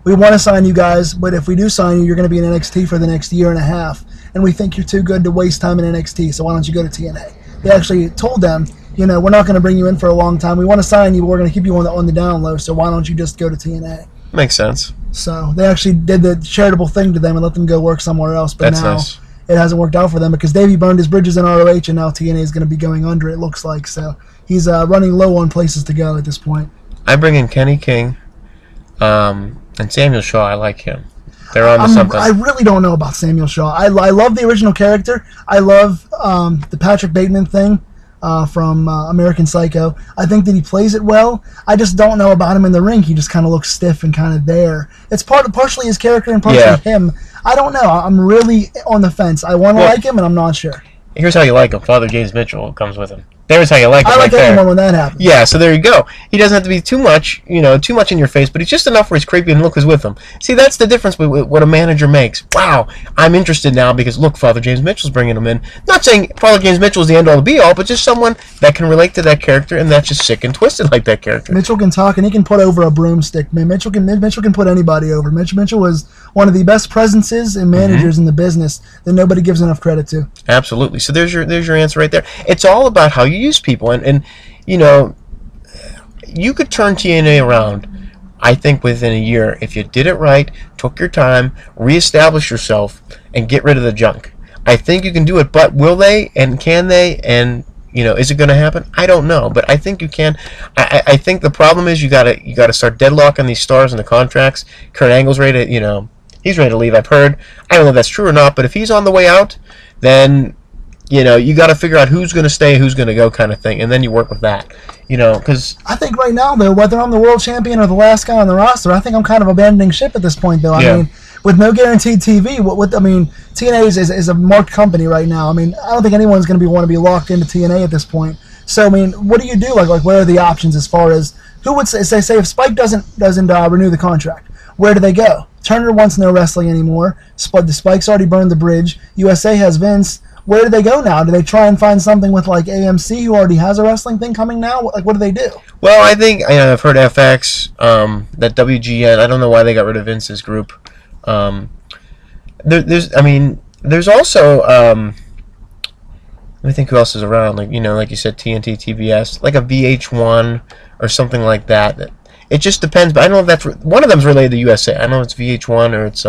"We want to sign you guys, but if we do sign you, you're going to be in NXT for the next year and a half, and we think you're too good to waste time in NXT. So why don't you go to TNA?" They actually told them, we're not going to bring you in for a long time. We want to sign you, but we're going to keep you on the down low. So why don't you just go to TNA? Makes sense. So they actually did the charitable thing to them and let them go work somewhere else. But That's now nice. It hasn't worked out for them because Davey burned his bridges in ROH, and now TNA is going to be going under, it looks like. So he's running low on places to go at this point. I bring in Kenny King and Samuel Shaw. I like him. They're on to something. I really don't know about Samuel Shaw. I love the original character. I love the Patrick Bateman thing from American Psycho. I think that he plays it well. I just don't know about him in the ring. He just kind of looks stiff and kind of there. It's partially his character and partially him. I don't know. I'm really on the fence. I want to like him, and I'm not sure. Here's how you like him. Father James Mitchell comes with him. There's how you like him. I like anyone when that happens. Yeah, so there you go. He doesn't have to be too much in your face, but he's just enough where he's creepy and look who's with him. See, that's the difference with what a manager makes. Wow, I'm interested now because, look, Father James Mitchell's bringing him in. Not saying Father James Mitchell is the end-all, the be-all, but just someone that can relate to that character and that's just sick and twisted like that character. Mitchell can talk, and he can put over a broomstick. Man, Mitchell can put anybody over. Mitchell was one of the best presences and managers in the business that nobody gives enough credit to. Absolutely. So there's your answer right there. It's all about how you use people, and you could turn TNA around, I think, within a year if you did it right, took your time, reestablish yourself, and get rid of the junk. I think you can do it, but will they, and can they, and is it going to happen? I don't know, but I think you can. I think the problem is you gotta start deadlocking these stars in the contracts. Kurt Angle's ready to, he's ready to leave, I've heard. I don't know if that's true or not, but if he's on the way out, then you got to figure out who's going to stay, who's going to go, kind of thing, and then you work with that. Because I think right now, though, whether I'm the world champion or the last guy on the roster, I think I'm kind of abandoning ship at this point, though. I mean, with no guaranteed TV, TNA is a marked company right now. I mean, I don't think anyone's going to want to be locked into TNA at this point. So, I mean, what do you do? Like, where are the options as far as who would say if Spike doesn't renew the contract? Where do they go? Turner wants no wrestling anymore. The Spike's already burned the bridge. USA has Vince. Where do they go now? Do they try and find something with like AMC, who already has a wrestling thing coming now? Like, what do they do? Well, I think I've heard FX, that WGN. I don't know why they got rid of Vince's group. There's also let me think who else is around. Like like you said, TNT, TBS, like a VH1 or something like that. It just depends. But I don't know if that's one of them's related to USA. I don't know if it's VH1 or it's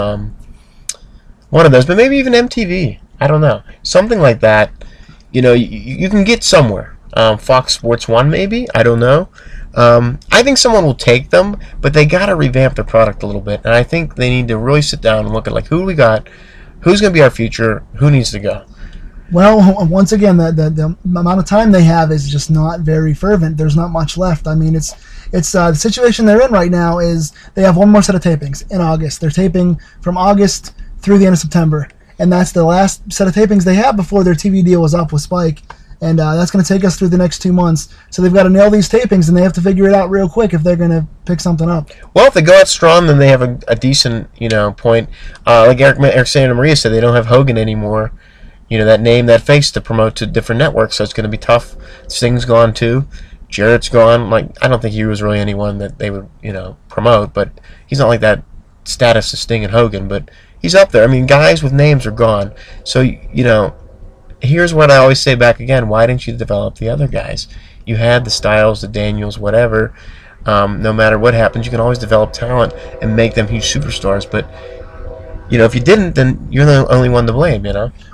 one of those, but maybe even MTV. I don't know. Something like that. You can get somewhere. Fox Sports 1 maybe? I don't know. I think someone will take them, but they got to revamp their product a little bit. And I think they need to really sit down and look at, like, who do we got? Who's going to be our future? Who needs to go? Well, once again, the amount of time they have is just not very fervent. There's not much left. I mean, it's the situation they're in right now is they have one more set of tapings in August. They're taping from August through the end of September. And that's the last set of tapings they have before their TV deal was up with Spike. And that's going to take us through the next 2 months. So they've got to nail these tapings, and they have to figure it out real quick if they're going to pick something up. Well, if they go out strong, then they have a decent, point. Like Eric Santa Maria said, they don't have Hogan anymore. That name, that face to promote to different networks, so it's going to be tough. Sting's gone, too. Jarrett's gone. Like, I don't think he was really anyone that they would, promote, but he's not like that status of Sting and Hogan, but he's up there. I mean, guys with names are gone. So, here's what I always say back again. Why didn't you develop the other guys? You had the Styles, the Daniels, whatever. No matter what happens, you can always develop talent and make them huge superstars. But if you didn't, then you're the only one to blame.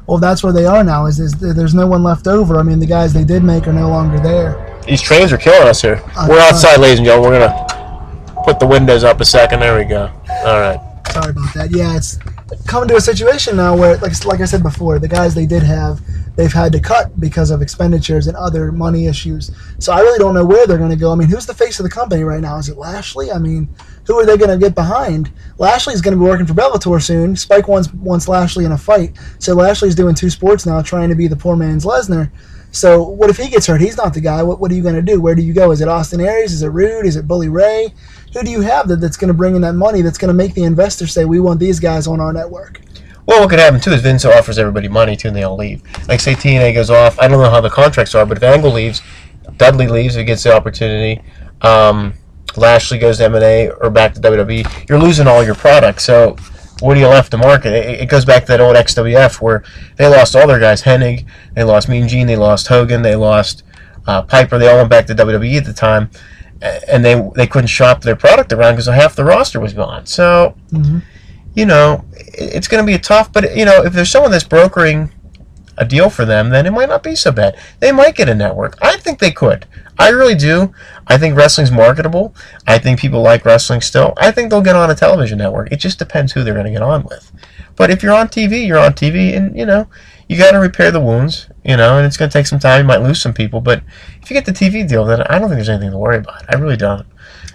Well, that's where they are now. Is there's no one left over. I mean, the guys they did make are no longer there. These trains are killing us here. We're outside, ladies and gentlemen. We're gonna put the windows up a second. There we go. All right. Sorry about that. Yeah, it's coming to a situation now where, like I said before, the guys they did have, they've had to cut because of expenditures and other money issues. So I really don't know where they're going to go. I mean, who's the face of the company right now? Is it Lashley? I mean, who are they going to get behind? Lashley's going to be working for Bellator soon. Spike wants Lashley in a fight. So Lashley's doing two sports now, trying to be the poor man's Lesnar. So what if he gets hurt? He's not the guy. What are you going to do? Where do you go? Is it Austin Aries? Is it Rude? Is it Bully Ray? Who do you have that's going to bring in that money, that's going to make the investors say, we want these guys on our network? Well, what could happen, too, is Vince offers everybody money, too, and they all leave. Like, say TNA goes off. I don't know how the contracts are, but if Angle leaves, Dudley leaves, he gets the opportunity. Lashley goes to M&A or back to WWE. You're losing all your products, so what do you left to market? It goes back to that old XWF where they lost all their guys. Hennig, they lost Mean Gene, they lost Hogan, they lost Piper. They all went back to WWE at the time, and they couldn't shop their product around because half the roster was gone. So, it's going to be tough. But, if there's someone that's brokering a deal for them, then it might not be so bad. They might get a network. I think they could. I really do. I think wrestling's marketable. I think people like wrestling still. I think they'll get on a television network. It just depends who they're going to get on with. But if you're on TV, you're on TV, and, you got to repair the wounds, and it's going to take some time. You might lose some people. But if you get the TV deal, then I don't think there's anything to worry about. I really don't.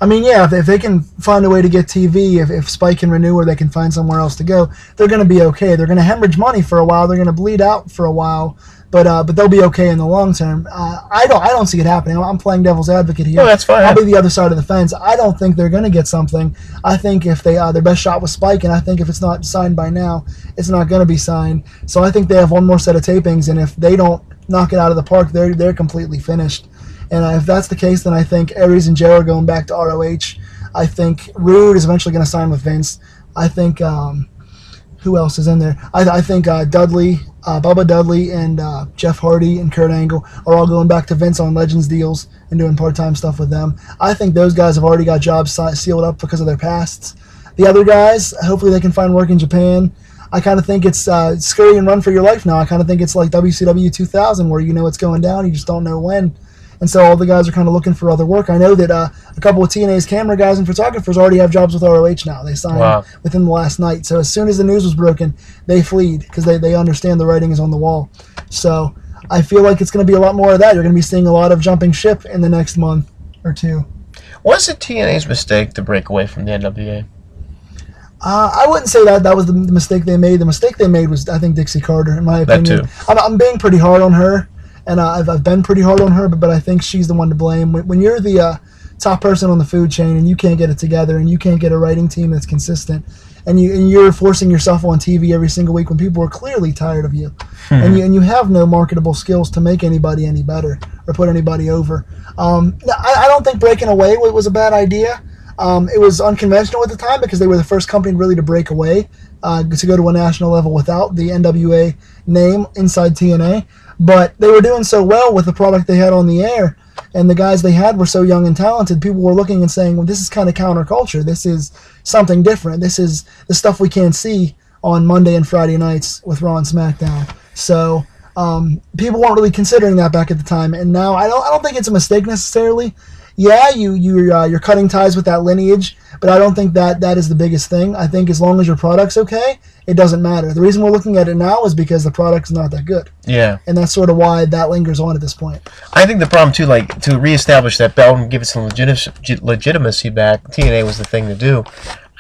I mean, yeah, if they can find a way to get TV, if Spike can renew or they can find somewhere else to go, they're going to be okay. They're going to hemorrhage money for a while. They're going to bleed out for a while, but they'll be okay in the long term. I don't see it happening. I'm playing devil's advocate here. No, that's fine. I'll be the other side of the fence. I don't think they're going to get something. I think if they their best shot was Spike, and I think if it's not signed by now, it's not going to be signed. So I think they have one more set of tapings, and if they don't knock it out of the park, they're completely finished. And if that's the case, then I think Aries and Joe are going back to ROH. I think Rude is eventually going to sign with Vince. I think, who else is in there? I think Dudley, Bubba Dudley, and Jeff Hardy and Kurt Angle are all going back to Vince on Legends deals and doing part-time stuff with them. I think those guys have already got jobs sealed up because of their pasts. The other guys, hopefully they can find work in Japan. I kind of think it's scurry and run for your life now. I kind of think it's like WCW 2000 where you know it's going down, you just don't know when. And so all the guys are kind of looking for other work. I know that a couple of TNA's camera guys and photographers already have jobs with ROH now. They signed within the last night. So as soon as the news was broken, they fled because they understand the writing is on the wall. So I feel like it's going to be a lot more of that. You're going to be seeing a lot of jumping ship in the next month or two. Was it TNA's mistake to break away from the NWA? I wouldn't say that was the mistake they made. The mistake they made was, I think, Dixie Carter, in my opinion. That too. I'm being pretty hard on her. And I've been pretty hard on her, but I think she's the one to blame. When you're the top person on the food chain and you can't get it together and you can't get a writing team that's consistent, and you're forcing yourself on TV every single week when people are clearly tired of you, and you have no marketable skills to make anybody any better or put anybody over. I don't think breaking away was a bad idea. It was unconventional at the time because they were the first company really to break away, to go to a national level without the NWA name inside TNA. But they were doing so well with the product they had on the air, and the guys they had were so young and talented, people were looking and saying, well, this is kind of counterculture. This is something different. This is the stuff we can't see on Monday and Friday nights with Raw and SmackDown. So people weren't really considering that back at the time, and now I don't think it's a mistake necessarily. Yeah, you're cutting ties with that lineage, but I don't think that is the biggest thing. I think as long as your product's okay, it doesn't matter. The reason we're looking at it now is because the product's not that good. Yeah. And that's sort of why that lingers on at this point. I think the problem, too, like, to reestablish that belt and give it some legitimacy back, TNA was the thing to do.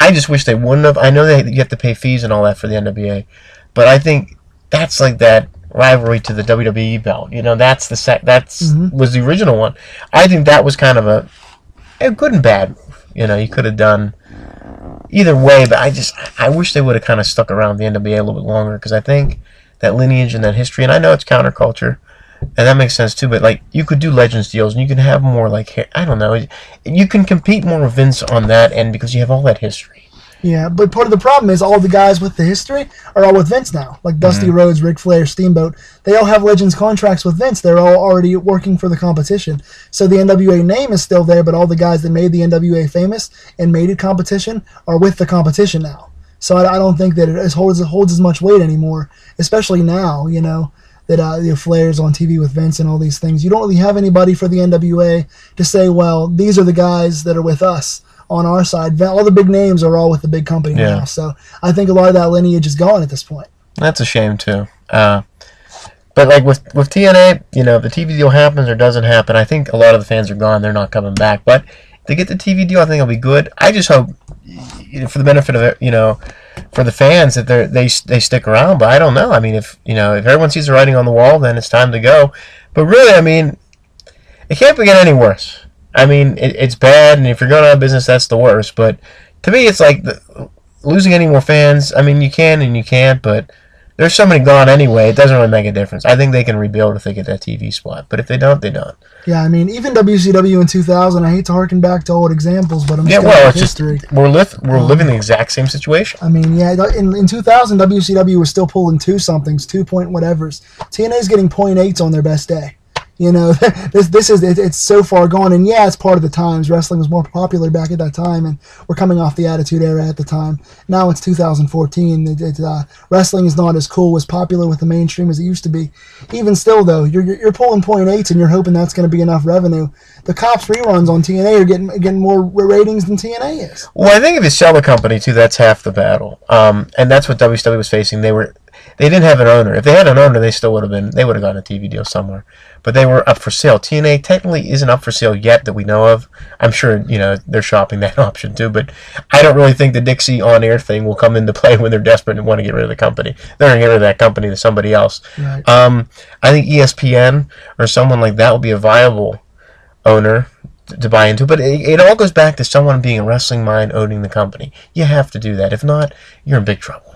I just wish they wouldn't have. I know you have to pay fees and all that for the NWA, but I think that's like that rivalry to the WWE belt. That's was the original one. I think that was kind of a good and bad move. You could have done either way, but I wish they would have kind of stuck around the NWA a little bit longer, because I think that lineage and that history, and I know it's counterculture, and that makes sense too, but like you could do Legends deals and you can have more, like, I don't know, you can compete more with Vince on that end because you have all that history. Yeah, but part of the problem is all the guys with the history are all with Vince now. Like Dusty Rhodes, Ric Flair, Steamboat. They all have Legends contracts with Vince. They're all already working for the competition. So the NWA name is still there, but all the guys that made the NWA famous and made it competition are with the competition now. So I don't think that it holds as much weight anymore, especially now, that Flair's on TV with Vince and all these things. You don't really have anybody for the NWA to say, well, these are the guys that are with us. On our side, all the big names are all with the big company now, so I think a lot of that lineage is gone at this point. That's a shame too. But like with TNA, the TV deal happens or doesn't happen. I think a lot of the fans are gone; they're not coming back. But if they get the TV deal, I think it'll be good. I just hope, for the benefit of for the fans, that they stick around. But I don't know. I mean, if everyone sees the writing on the wall, then it's time to go. But really, I mean, it can't get any worse. I mean, it's bad, and if you're going out of business, that's the worst. But to me, it's like losing any more fans. I mean, you can and you can't, but there's so many gone anyway. It doesn't really make a difference. I think they can rebuild if they get that TV spot. But if they don't, they don't. Yeah, I mean, even WCW in 2000, I hate to harken back to old examples, but I'm just it's history. Just, we're living the exact same situation. I mean, yeah, in 2000, WCW was still pulling 2-somethings, 2-point-whatevers. TNA's getting .8s on their best day. It's so far gone, and yeah, it's part of the times. Wrestling was more popular back at that time, and we're coming off the Attitude Era at the time. Now it's 2014. Wrestling is not as cool, as popular with the mainstream as it used to be. Even still, though, you're pulling .8s, and you're hoping that's going to be enough revenue. The Cops reruns on TNA are getting more ratings than TNA is. Well, I think if you sell the company too, that's half the battle, and that's what WCW was facing. They didn't have an owner. If they had an owner, they would have gotten a TV deal somewhere. But they were up for sale. TNA technically isn't up for sale yet that we know of. I'm sure, they're shopping that option too, but I don't really think the Dixie on-air thing will come into play when they're desperate and want to get rid of the company. They're going to get rid of that company to somebody else. Right. I think ESPN or someone like that will be a viable owner to buy into, but it all goes back to someone being a wrestling mind owning the company. You have to do that. If not, you're in big trouble.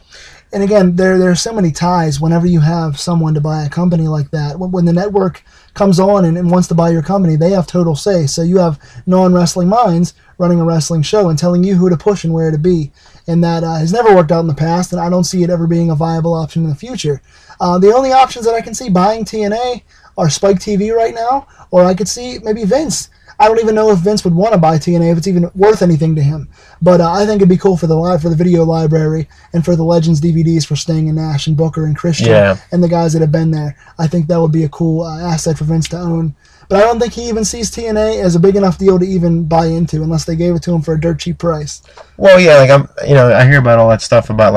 And again, there are so many ties whenever you have someone to buy a company like that. When the network comes on and wants to buy your company, they have total say. So you have non-wrestling minds running a wrestling show and telling you who to push and where to be. And that has never worked out in the past, and I don't see it ever being a viable option in the future. The only options that I can see buying TNA are Spike TV right now, or I could see maybe Vince. I don't even know if Vince would want to buy TNA, if it's even worth anything to him. But I think it'd be cool for the video library and for the Legends DVDs for Sting and Nash and Booker and Christian and the guys that have been there. I think that would be a cool asset for Vince to own. But I don't think he even sees TNA as a big enough deal to even buy into unless they gave it to him for a dirt cheap price. Well, yeah, I hear about all that stuff about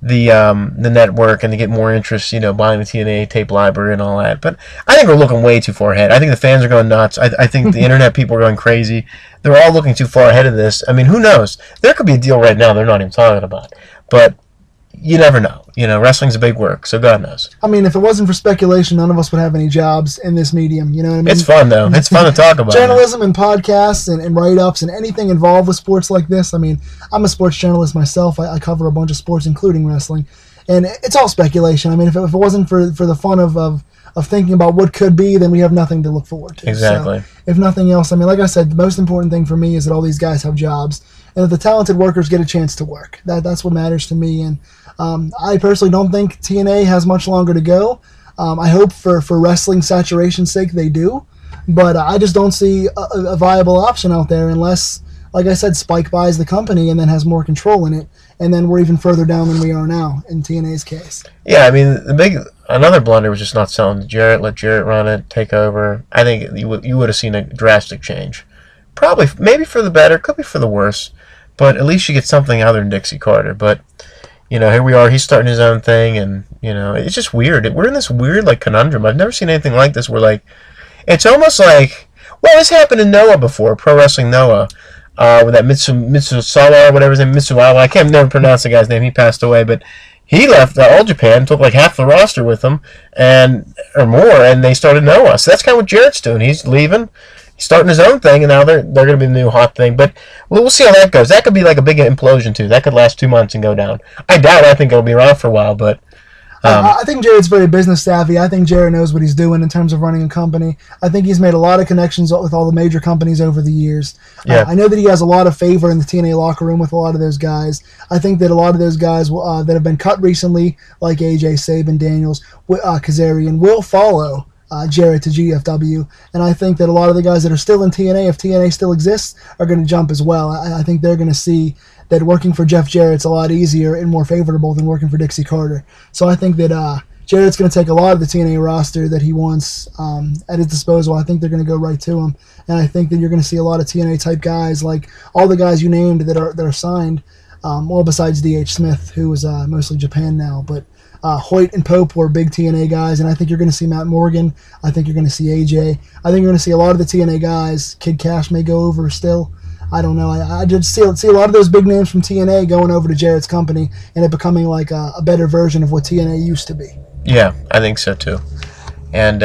the network and to get more interest, buying the TNA tape library and all that. But I think we're looking way too far ahead. I think the fans are going nuts. I think the internet people are going crazy. They're all looking too far ahead of this. I mean, who knows? There could be a deal right now they're not even talking about. But you never know. Wrestling's a big work, so God knows. I mean, if it wasn't for speculation, none of us would have any jobs in this medium. You know what I mean? It's fun, though. It's fun to talk about. Journalism and podcasts and write-ups and anything involved with sports like this. I mean, I'm a sports journalist myself. I cover a bunch of sports, including wrestling. And it's all speculation. I mean, if it wasn't for the fun of thinking about what could be, then we have nothing to look forward to. Exactly. So, if nothing else, I mean, like I said, the most important thing for me is that all these guys have jobs and that the talented workers get a chance to work. That's what matters to me. And I personally don't think TNA has much longer to go. I hope for wrestling saturation's sake they do. But I just don't see a viable option out there unless, like I said, Spike buys the company and then has more control in it. And then we're even further down than we are now in TNA's case. Yeah, I mean, another blunder was just not selling to Jarrett. Let Jarrett run it, take over. I think you would have seen a drastic change. Probably, maybe for the better, could be for the worse. But at least you get something other than Dixie Carter. But, here we are. He's starting his own thing. And, it's just weird. We're in this weird, conundrum. I've never seen anything like this where, it's almost like, well, this happened in Noah before, Pro Wrestling Noah. With that Mitsusawa or whatever his name, Mitsuawa. I can't never pronounce the guy's name. He passed away, but he left All Japan, took half the roster with him, or more, and they started Noah. So that's kind of what Jarrett's doing. He's leaving, he's starting his own thing, and now they're going to be the new hot thing. But we'll see how that goes. That could be a big implosion too. That could last 2 months and go down. I doubt. I think it'll be around for a while, but I think Jared's very business savvy. I think Jared knows what he's doing in terms of running a company. I think he's made a lot of connections with all the major companies over the years. Yeah. I know that he has a lot of favor in the TNA locker room with a lot of those guys. I think that a lot of those guys that have been cut recently, like AJ, Sabin, Daniels, Kazarian, will follow Jared to GFW. And I think that a lot of the guys that are still in TNA, if TNA still exists, are going to jump as well. I think they're going to see that working for Jeff Jarrett's a lot easier and more favorable than working for Dixie Carter. So I think that Jarrett's going to take a lot of the TNA roster that he wants at his disposal. I think they're going to go right to him. And I think that you're going to see a lot of TNA-type guys, like all the guys you named that are signed, well, besides D.H. Smith, who is mostly Japan now. But Hoyt and Pope were big TNA guys, and I think you're going to see Matt Morgan. I think you're going to see AJ. I think you're going to see a lot of the TNA guys. Kid Cash may go over still. I don't know. I just see a lot of those big names from TNA going over to Jarrett's company and it becoming like a better version of what TNA used to be. Yeah, I think so too. And,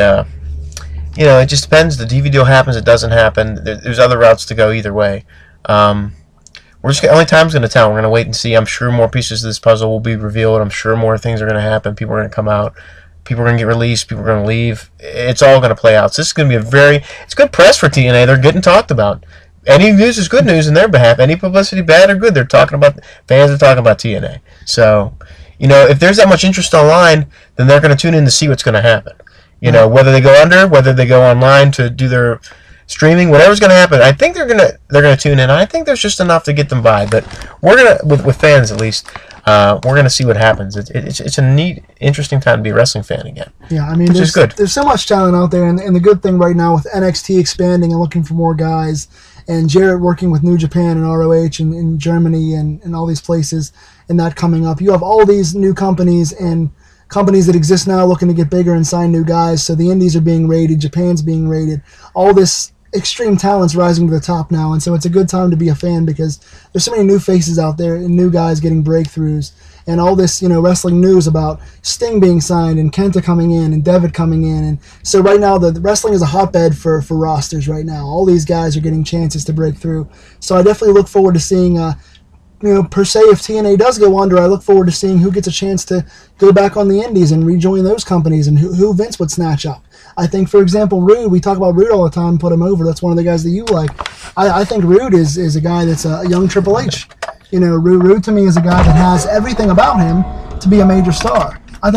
it just depends. The DVD deal happens, it doesn't happen. There's other routes to go either way. Only time's going to tell. We're going to wait and see. I'm sure more pieces of this puzzle will be revealed. I'm sure more things are going to happen. People are going to come out. People are going to get released. People are going to leave. It's all going to play out. So this is going to be it's good press for TNA. They're getting talked about. Any news is good news in their behalf. Any publicity, bad or good, fans are talking about TNA. So, if there's that much interest online, then they're going to tune in to see what's going to happen. Whether they go under, whether they go online to do their streaming, whatever's going to happen, I think they're going to tune in. I think there's just enough to get them by. But we're going to, with fans at least, we're going to see what happens. It's a neat, interesting time to be a wrestling fan again. Yeah, I mean, which is good. There's so much talent out there, and the good thing right now with NXT expanding and looking for more guys, and Jarrett working with New Japan and ROH and in Germany and all these places, and that coming up. You have all these new companies and companies that exist now looking to get bigger and sign new guys. So the indies are being rated, Japan's being rated. All this extreme talent's rising to the top now, and so it's a good time to be a fan because there's so many new faces out there and new guys getting breakthroughs. And all this, wrestling news about Sting being signed and Kenta coming in and Devitt coming in. And so right now, the wrestling is a hotbed for rosters right now. All these guys are getting chances to break through. So I definitely look forward to seeing, per se, if TNA does go under, I look forward to seeing who gets a chance to go back on the indies and rejoin those companies and who Vince would snatch up. I think, for example, Rude, we talk about Rude all the time, put him over. That's one of the guys that you like. I think Rude is a guy that's a young Triple H. Rude to me is a guy that has everything about him to be a major star. I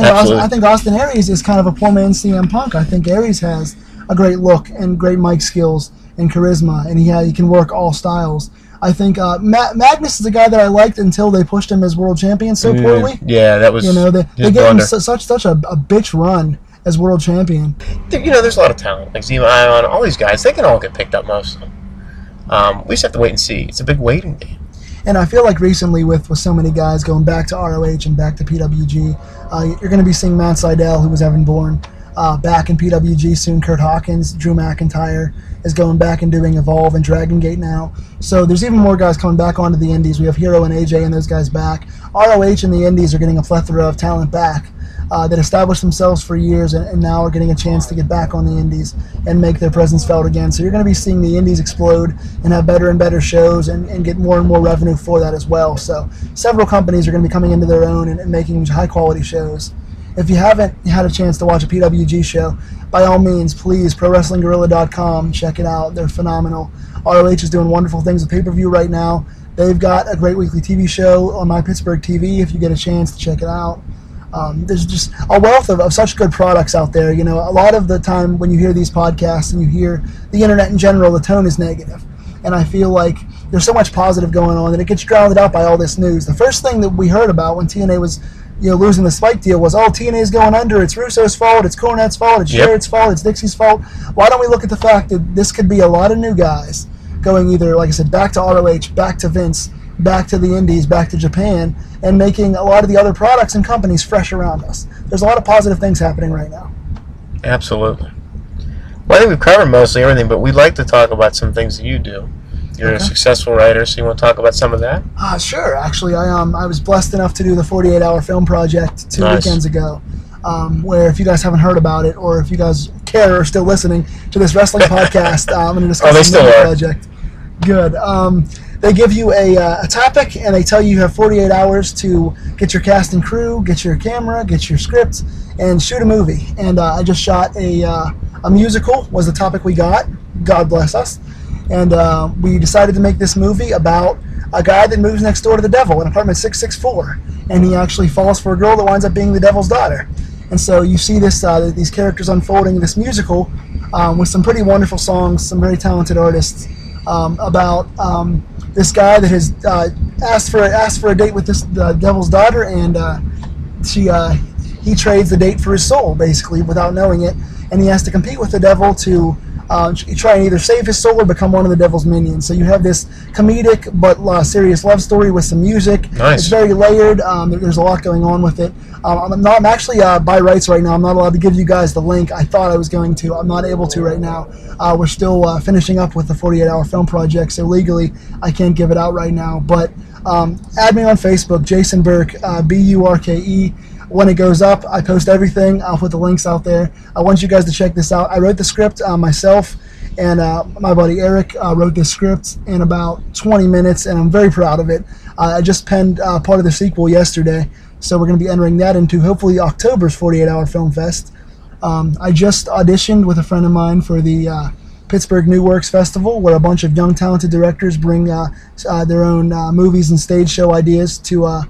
think Austin Aries is kind of a poor man's CM Punk. I think Aries has a great look and great mic skills and charisma, and he can work all styles. I think Magnus is a guy that I liked until they pushed him as world champion so poorly. Yeah, that was they gave him such a bitch run as world champion. There's a lot of talent like Zema Ion, all these guys. They can all get picked up, most of them. We just have to wait and see. It's a big waiting game. And I feel like recently with so many guys going back to ROH and back to PWG, you're going to be seeing Matt Sydal, who was Evan Bourne, back in PWG soon. Kurt Hawkins, Drew McIntyre is going back and doing Evolve and Dragon Gate now. So there's even more guys coming back onto the indies. We have Hero and AJ and those guys back. ROH and the indies are getting a plethora of talent back that established themselves for years and now are getting a chance to get back on the indies and make their presence felt again. So you're going to be seeing the indies explode and have better and better shows and get more and more revenue for that as well. So several companies are going to be coming into their own and making high-quality shows. If you haven't had a chance to watch a PWG show, by all means, please, ProWrestlingGuerrilla.com, check it out. They're phenomenal. ROH is doing wonderful things with pay-per-view right now. They've got a great weekly TV show on My Pittsburgh TV if you get a chance to check it out. There's just a wealth of such good products out there. A lot of the time when you hear these podcasts and you hear the internet in general, the tone is negative. And I feel like there's so much positive going on that it gets drowned out by all this news. The first thing that we heard about when TNA was losing the Spike deal was, TNA's going under, it's Russo's fault, it's Cornette's fault, it's Jarrett's fault, it's Dixie's fault. Why don't we look at the fact that this could be a lot of new guys going either, like I said, back to ROH, back to Vince, back to the indies, back to Japan, and making a lot of the other products and companies fresh around us. There's a lot of positive things happening right now. Absolutely. Well, I think we've covered mostly everything, but we'd like to talk about some things that you do. You're a successful writer, so you want to talk about some of that? Sure. Actually, I was blessed enough to do the 48-hour film project two weekends ago, where if you guys haven't heard about it, or if you guys care or are still listening to this wrestling podcast, I'm going to discuss the project. Good. they give you a topic, and they tell you have 48 hours to get your cast and crew, get your camera, get your script, and shoot a movie. And I just shot a musical was the topic we got. God bless us. And we decided to make this movie about a guy that moves next door to the devil in apartment 664, and he actually falls for a girl that winds up being the devil's daughter. And so you see this these characters unfolding this musical with some pretty wonderful songs, some very talented artists about this guy that has asked for a date with this devil's daughter, and he trades the date for his soul, basically, without knowing it, and he has to compete with the devil to try and either save his soul or become one of the devil's minions. So you have this comedic but serious love story with some music. Nice. It's very layered. There's a lot going on with it. I'm actually by rights right now. I'm not allowed to give you guys the link. I thought I was going to. I'm not able to right now. We're still finishing up with the 48-hour film project, so legally I can't give it out right now. But add me on Facebook, Jason Burke, Burke. When it goes up, I post everything. I'll put the links out there. I want you guys to check this out. I wrote the script myself, and my buddy Eric wrote this script in about 20 minutes, and I'm very proud of it. I just penned part of the sequel yesterday, so we're going to be entering that into hopefully October's 48-hour Film Fest. I just auditioned with a friend of mine for the Pittsburgh New Works Festival, where a bunch of young talented directors bring their own movies and stage show ideas to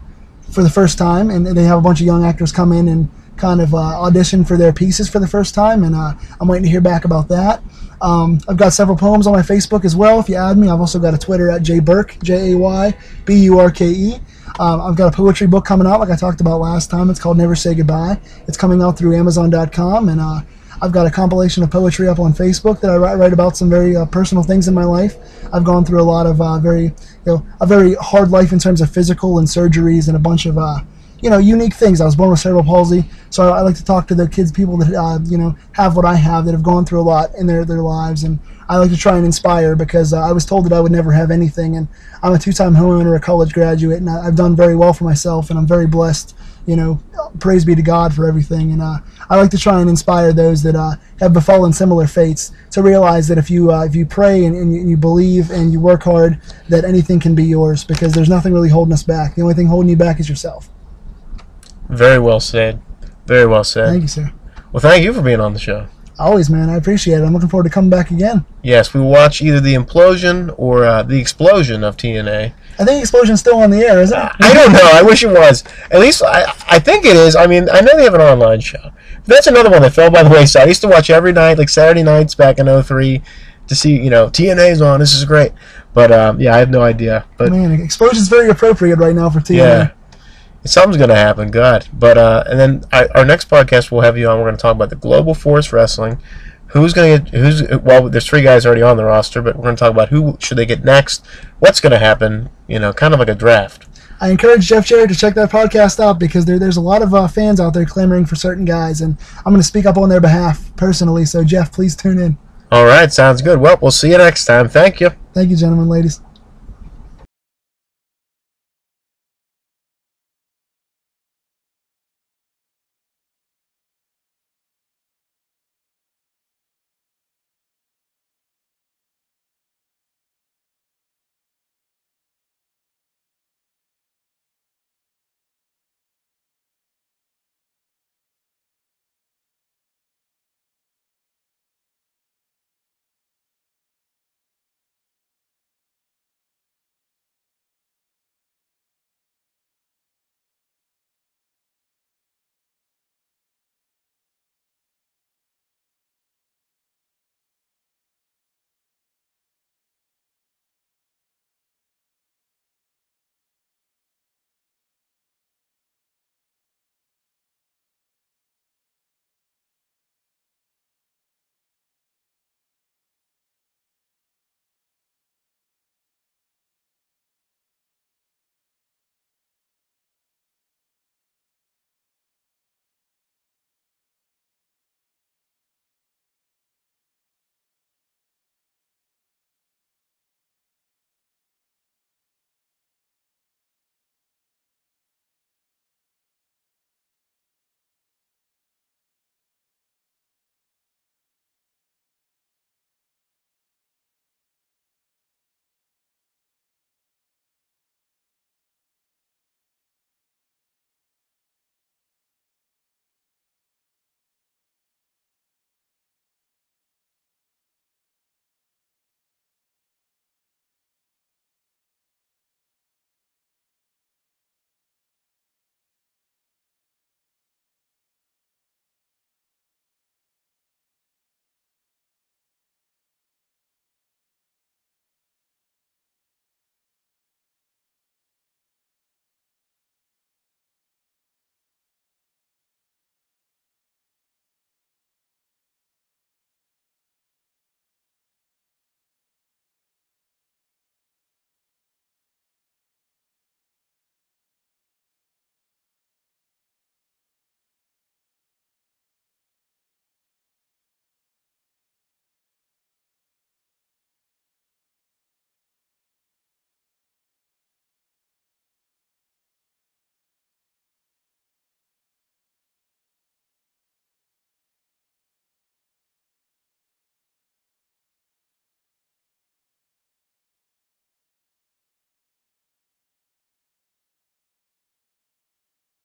for the first time, and they have a bunch of young actors come in and kind of audition for their pieces for the first time, and I'm waiting to hear back about that. I've got several poems on my Facebook as well. If you add me, I've also got a Twitter at jburke, Jayburke. I've got a poetry book coming out, like I talked about last time. It's called Never Say Goodbye. It's coming out through Amazon.com, and I've got a compilation of poetry up on Facebook that I write about some very personal things in my life. I've gone through a lot of a very hard life in terms of physical and surgeries and a bunch of unique things. I was born with cerebral palsy, so I like to talk to the people that have what I have, that have gone through a lot in their lives, and I like to try and inspire, because I was told that I would never have anything, and I'm a two-time homeowner, a college graduate, and I've done very well for myself, and I'm very blessed. Praise be to God for everything, and I like to try and inspire those that have befallen similar fates to realize that if you pray and you believe and you work hard, that anything can be yours, because there's nothing really holding us back. The only thing holding you back is yourself. Very well said. Very well said. Thank you, sir. Well, thank you for being on the show. Always, man. I appreciate it. I'm looking forward to coming back again. Yes, we will watch either the implosion or the explosion of TNA. I think Explosion's still on the air, isn't it? I don't know. I wish it was. At least I think it is. I mean, I know they have an online show. That's another one that fell by the wayside. I used to watch every night, like Saturday nights back in 2003, to see, TNA's on. This is great. But, yeah, I have no idea. But man, Explosion's very appropriate right now for TNA. Yeah. Something's going to happen, God. But, and then our next podcast we'll have you on, we're going to talk about the Global Force Wrestling. Well, there's 3 guys already on the roster, but we're going to talk about who should they get next, what's going to happen, kind of like a draft. I encourage Jeff Jarrett to check that podcast out, because there's a lot of fans out there clamoring for certain guys, and I'm going to speak up on their behalf personally. So, Jeff, please tune in. All right, sounds good. Well, we'll see you next time. Thank you. Thank you, gentlemen, ladies.